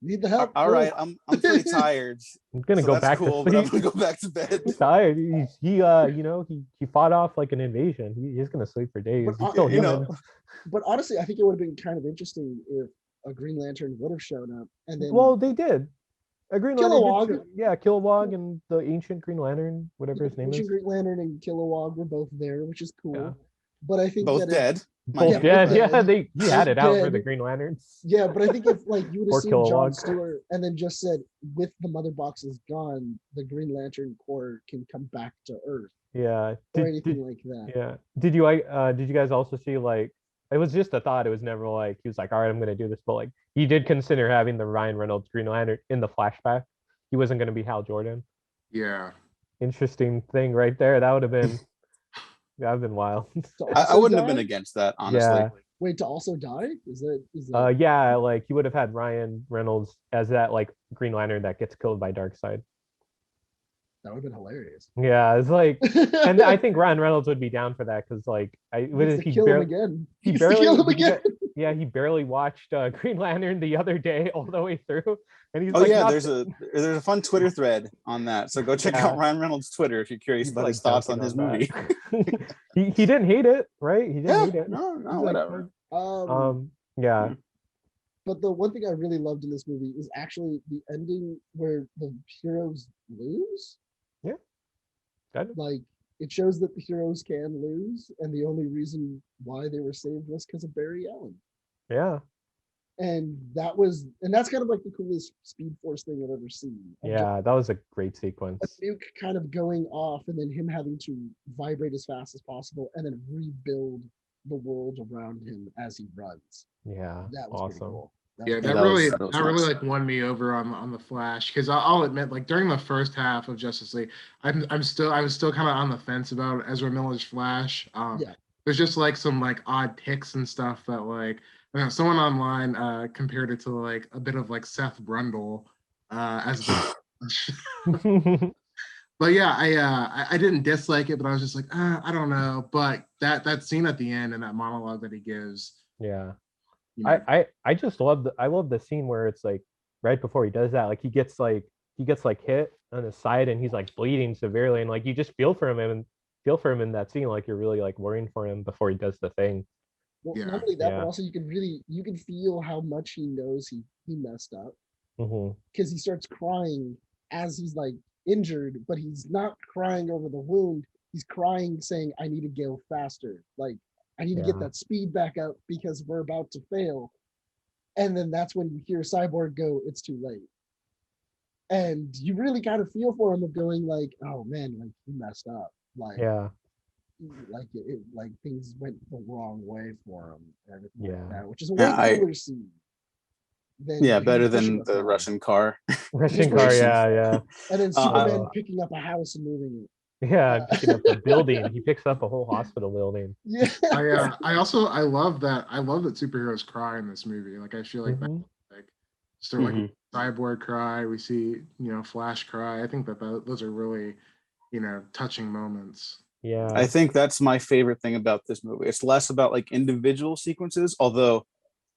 need the help. All right, I'm pretty tired. I'm gonna go back to sleep. But I'm gonna go back to bed. He's tired. He fought off like an invasion. He's gonna sleep for days. He's still human. But honestly, I think it would have been kind of interesting if a Green Lantern would have shown up, and then they did. A Green Lantern, Kilowog and the ancient Green Lantern, whatever his name is. Ancient Green Lantern and Kilowog were both there, which is cool. Yeah. But I think both dead. Both dead. He had it out for the Green Lanterns. Yeah, but I think if like you would have seen Jon Stewart and then just said, with the mother boxes gone, the Green Lantern Corps can come back to Earth. Yeah. Or anything like that. Yeah. Did you guys also see like, it was just a thought, it was never like he was like, all right, I'm gonna do this, but like he did consider having the Ryan Reynolds Green Lantern in the flashback. He wasn't gonna be Hal Jordan. Yeah. Interesting thing right there. That would have been wild. I wouldn't have been against that, honestly. Yeah. Wait, to also die? Is that yeah, like he would have had Ryan Reynolds as that like Green Lantern that gets killed by Darkseid. That would have been hilarious. Yeah, it's like, and I think Ryan Reynolds would be down for that, because like he kill him again. He barely he barely watched Green Lantern the other day all the way through, and he's there's a fun Twitter thread on that, so go check out Ryan Reynolds' Twitter if you're curious about his thoughts on his movie. he didn't hate it, right? He didn't hate it. No, whatever. Yeah. But the one thing I really loved in this movie is actually the ending where the heroes lose. Yeah. Like, it shows that the heroes can lose, and the only reason why they were saved was because of Barry Allen. Yeah. And that's kind of like the coolest Speed Force thing I've ever seen. Yeah, that was a great sequence. A nuke kind of going off and then him having to vibrate as fast as possible and then rebuild the world around him as he runs. Yeah, That was pretty awesome. cool. Yeah, that really was really nice. like won me over on the Flash, because I'll admit, like during the first half of Justice League, I was still kind of on the fence about Ezra Miller's Flash. Yeah. There's just like some like odd ticks and stuff that like, I don't know, someone online compared it to like a bit of like Seth Brundle as the but yeah, I didn't dislike it, but I was just like, I don't know. But that scene at the end and that monologue that he gives, Yeah. you know, I just love the scene where it's like right before he does that, like he gets like hit on his side and he's like bleeding severely, and like you just feel for him in that scene, like you're really like worrying for him before he does the thing. Well, Yeah. not only that, but Yeah. also you can feel how much he knows he messed up, Mm-hmm. because he starts crying as he's like injured, but he's not crying over the wound. He's crying saying, I need to go faster. Like, I need to get Yeah. that speed back up because we're about to fail. And then that's when you hear Cyborg go, it's too late. And you really kind of feel for him of going like, oh man, like he messed up. Yeah. Like things went the wrong way for him and everything like Yeah. that, which is a Yeah, way cooler scene than Yeah, him better pushing than a the car. Russian car. Russian car, situation. yeah. And then Uh, Superman I- picking up a house and moving it. Yeah, picking up a building. He picks up a whole hospital building. Yeah. I love that superheroes cry in this movie. Like I feel like that, Mhm. like sort of like Mhm. Cyborg cry, we see, Flash cry. I think that those are really, touching moments. Yeah. I think that's my favorite thing about this movie. It's less about like individual sequences, although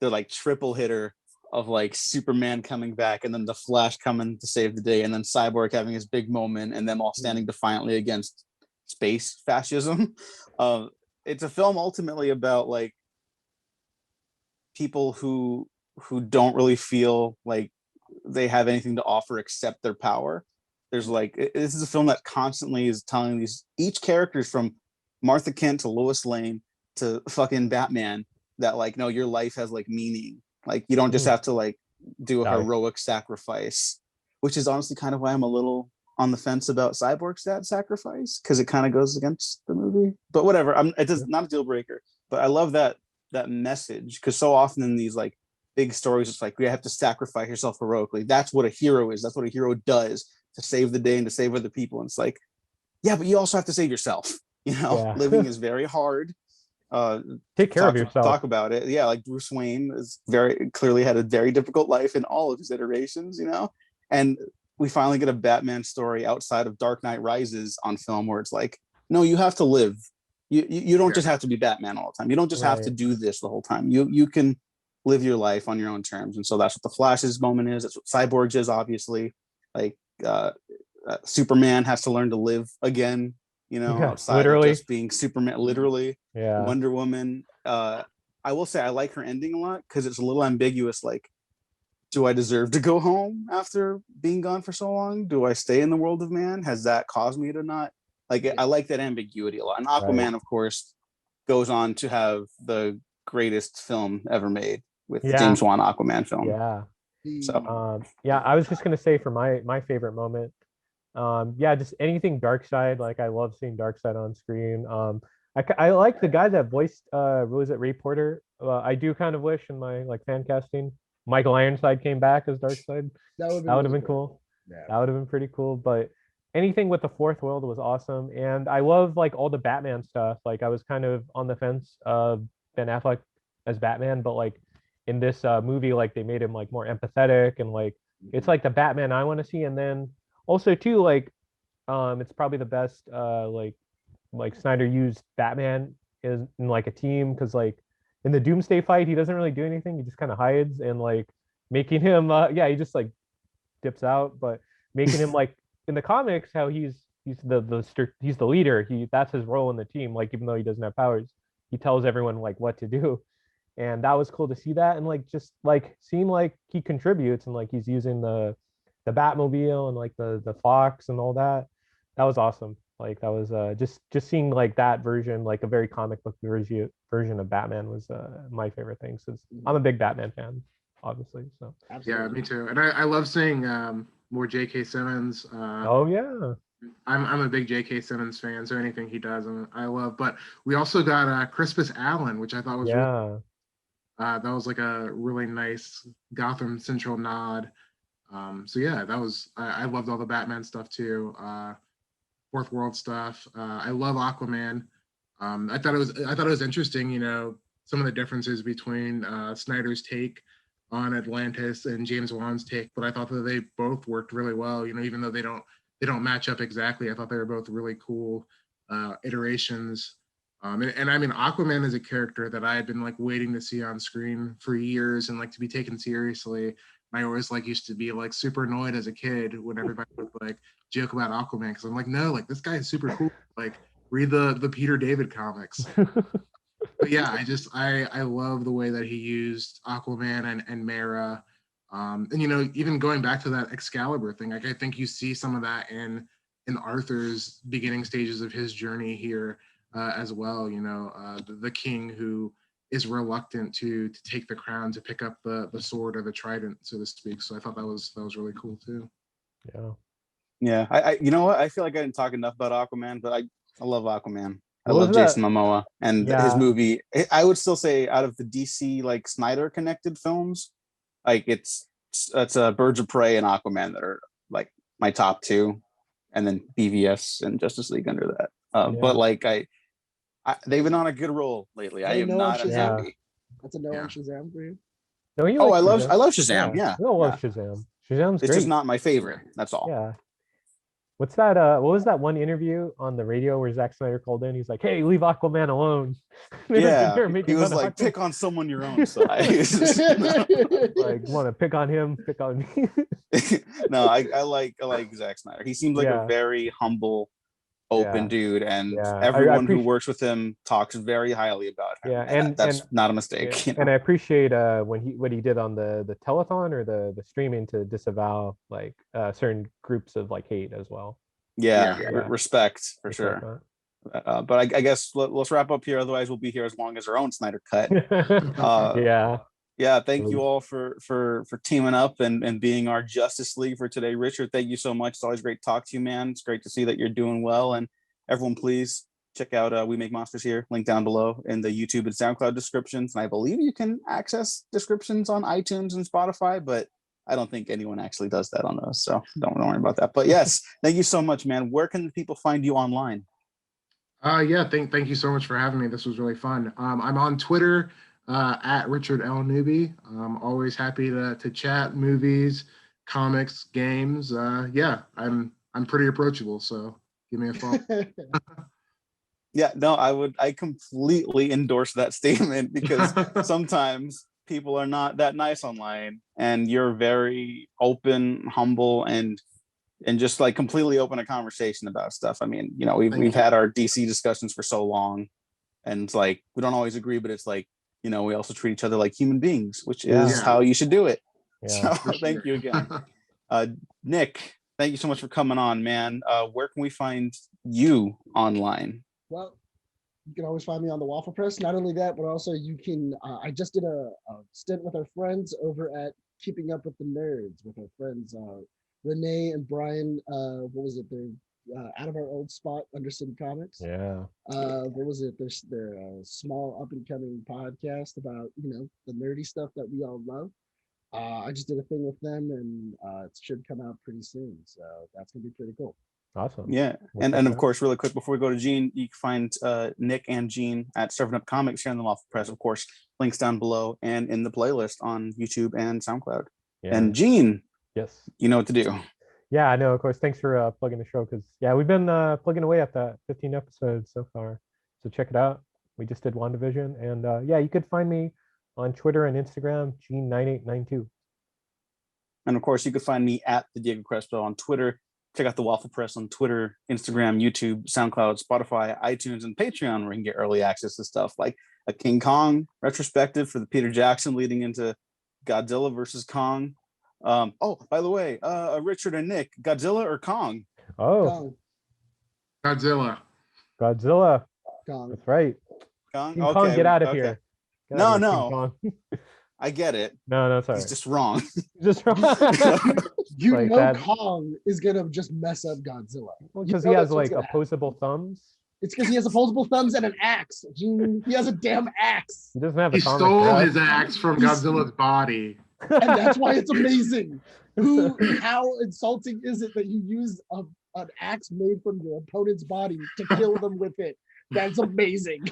they're like triple hitter of like Superman coming back and then the Flash coming to save the day and then Cyborg having his big moment and them all standing defiantly against space fascism. Uh, it's a film ultimately about like people who don't really feel like they have anything to offer except their power. There's like this is a film that constantly is telling these each characters from Martha Kent to Lois Lane to fucking Batman that like no, your life has like meaning. Like you don't just have to like do a Die. heroic sacrifice, which is honestly kind of why I'm a little on the fence about Cyborg's dad sacrifice, because it kind of goes against the movie. But whatever, it does not a deal breaker. But I love that message, because so often in these like big stories, it's like you have to sacrifice yourself heroically. That's what a hero is. That's what a hero does to save the day and to save other people. And it's like, yeah, but you also have to save yourself. Yeah. Living is very hard. Take care of yourself. Talk about it. Yeah, like Bruce Wayne is very clearly had a very difficult life in all of his iterations, and we finally get a Batman story outside of Dark Knight Rises on film where it's like, no, you have to live. You don't just have to be Batman all the time. You don't just have to do this the whole time. You can live your life on your own terms. And so that's what the Flash's moment is. That's what Cyborg's is, obviously. Like Superman has to learn to live again, outside literally. of just being Superman, literally. Yeah. Wonder Woman. I will say I like her ending a lot because it's a little ambiguous. Like, do I deserve to go home after being gone for so long? Do I stay in the world of man? Has that caused me to not like it? I like that ambiguity a lot. And Aquaman, of course, goes on to have the greatest film ever made with the James Wan Aquaman film. Yeah. So I was just gonna say for my favorite moment, just anything Darkseid. Like I love seeing Darkseid on screen. I like the guy that voiced was it Ray Porter. I do kind of wish in my like fan casting Michael Ironside came back as Darkseid. That would have been cool. Yeah. That would have been pretty cool. But anything with the fourth world was awesome, and I love like all the Batman stuff. Like I was kind of on the fence of Ben Affleck as Batman, but like in this movie, like they made him like more empathetic, and like it's like the Batman I want to see. And then also too, like it's probably the best like Snyder used Batman is in like a team, because like in the Doomsday fight he doesn't really do anything, he just kind of hides, and like making him he just like dips out, but making him like in the comics how he's the leader, that's his role in the team, like even though he doesn't have powers, he tells everyone like what to do. And that was cool to see that, and like just like seeing like he contributes, and like he's using the Batmobile and like the Fox and all that. That was awesome. Like that was just seeing like that version, like a very comic book version of Batman was my favorite thing, since I'm a big Batman fan. obviously. So Absolutely. Yeah, me too. And I love seeing more J.K. Simmons. oh yeah, I'm a big J.K. Simmons fan, so anything he does, I love. But we also got Crispus Allen, which I thought was really, that was like a really nice Gotham Central nod. So yeah, that was I loved all the Batman stuff too. Fourth World stuff. I love Aquaman. I thought it was interesting, some of the differences between Snyder's take on Atlantis and James Wan's take, but I thought that they both worked really well. Even though they don't match up exactly, I thought they were both really cool iterations. And I mean, Aquaman is a character that I had been like waiting to see on screen for years and like to be taken seriously. I always like used to be like super annoyed as a kid when everybody would like joke about Aquaman, because I'm like, no, like this guy is super cool. Like read the Peter David comics. But yeah, I love the way that he used Aquaman and Mera. And even going back to that Excalibur thing, like I think you see some of that in Arthur's beginning stages of his journey here as well. The king who is reluctant to take the crown, to pick up the sword or the trident, so to speak. So I thought that was really cool too. yeah. I you know what? I feel like I didn't talk enough about Aquaman, but I love Aquaman. I What love was that? Jason Momoa and his movie. I would still say out of the DC like Snyder connected films, like it's Birds of Prey and Aquaman that are like my top two, and then BVS and Justice League under that. But like they've been on a good roll lately. I am not unhappy. That's a no on Shazam for you. No, you I love Shazam. Yeah, we all love Shazam. Shazam's it's great. just not my favorite. That's all. Yeah. What's that? What was that one interview on the radio where Zack Snyder called in? He's like, "Hey, leave Aquaman alone." Yeah, he was like, "Pick on someone your own size." Like, want to pick on him? Pick on me. No, I like Zack Snyder. He seems like a very humble, open dude, and everyone who works with him talks very highly about him. Yeah, and that's not a mistake. And I appreciate what he did on the telethon or the streaming to disavow like certain groups of like hate as well. Respect for sure. But I guess let's wrap up here. Otherwise, we'll be here as long as our own Snyder cut. Thank you all for teaming up and being our Justice League for today. Richard, thank you so much. It's always great to talk to you, man. It's great to see that you're doing well. And everyone, please check out We Make Monsters here, link down below in the YouTube and SoundCloud descriptions. And I believe you can access descriptions on iTunes and Spotify, but I don't think anyone actually does that on those. So don't worry about that. But yes, thank you so much, man. Where can people find you online? Thank you so much for having me. This was really fun. I'm on Twitter at Richard L. Newby. I'm always happy to chat movies, comics, games. I'm pretty approachable, so give me a phone. I completely endorse that statement, because sometimes people are not that nice online, and you're very open, humble, and just like completely open a conversation about stuff. I mean, we've had our DC discussions for so long, and it's like we don't always agree, but it's like, we also treat each other like human beings, which is how you should do it. So thank you again. Nick, thank you so much for coming on, man. Where can we find you online? Well, you can always find me on the Waffle Press. Not only that, but also you can, I just did a stint with our friends over at Keeping Up with the Nerds with our friends, Renee and Brian. What was it? They're out of our old spot, Understood Comics. What was it? They're a small up and coming podcast about, the nerdy stuff that we all love. I just did a thing with them, and it should come out pretty soon. So that's gonna be pretty cool. Awesome. Yeah. And of course, really quick before we go to Gene, you can find Nick and Gene at Serving Up Comics here in the Waffle Press. Of course, links down below and in the playlist on YouTube and SoundCloud. And Gene, yes, you know what to do. Yeah, I know. Of course, thanks for plugging the show, because we've been plugging away at that 15 episodes so far. So check it out. We just did WandaVision, and you could find me on Twitter and Instagram, Gene9892. And of course, you could find me at the Diego Crespo on Twitter. Check out the Waffle Press on Twitter, Instagram, YouTube, SoundCloud, Spotify, iTunes, and Patreon, where you can get early access to stuff like a King Kong retrospective for the Peter Jackson leading into Godzilla versus Kong. By the way, Richard and Nick, Godzilla or Kong? Oh, Kong. Godzilla. Kong. That's right. Kong. King Kong, get out of here. No. I get it. No, sorry. He's just wrong. Just wrong. You Like know that- Kong is gonna just mess up Godzilla. Because You he know has that's what's like gonna happen. opposable thumbs. It's because he has opposable thumbs and an axe. He has a damn axe. He doesn't have He atomic stole breath. his axe from He's- Godzilla's body. And that's why it's amazing. How insulting is it that you use an axe made from your opponent's body to kill them with it? That's amazing.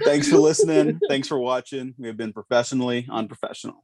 Thanks for listening. Thanks for watching. We have been professionally unprofessional.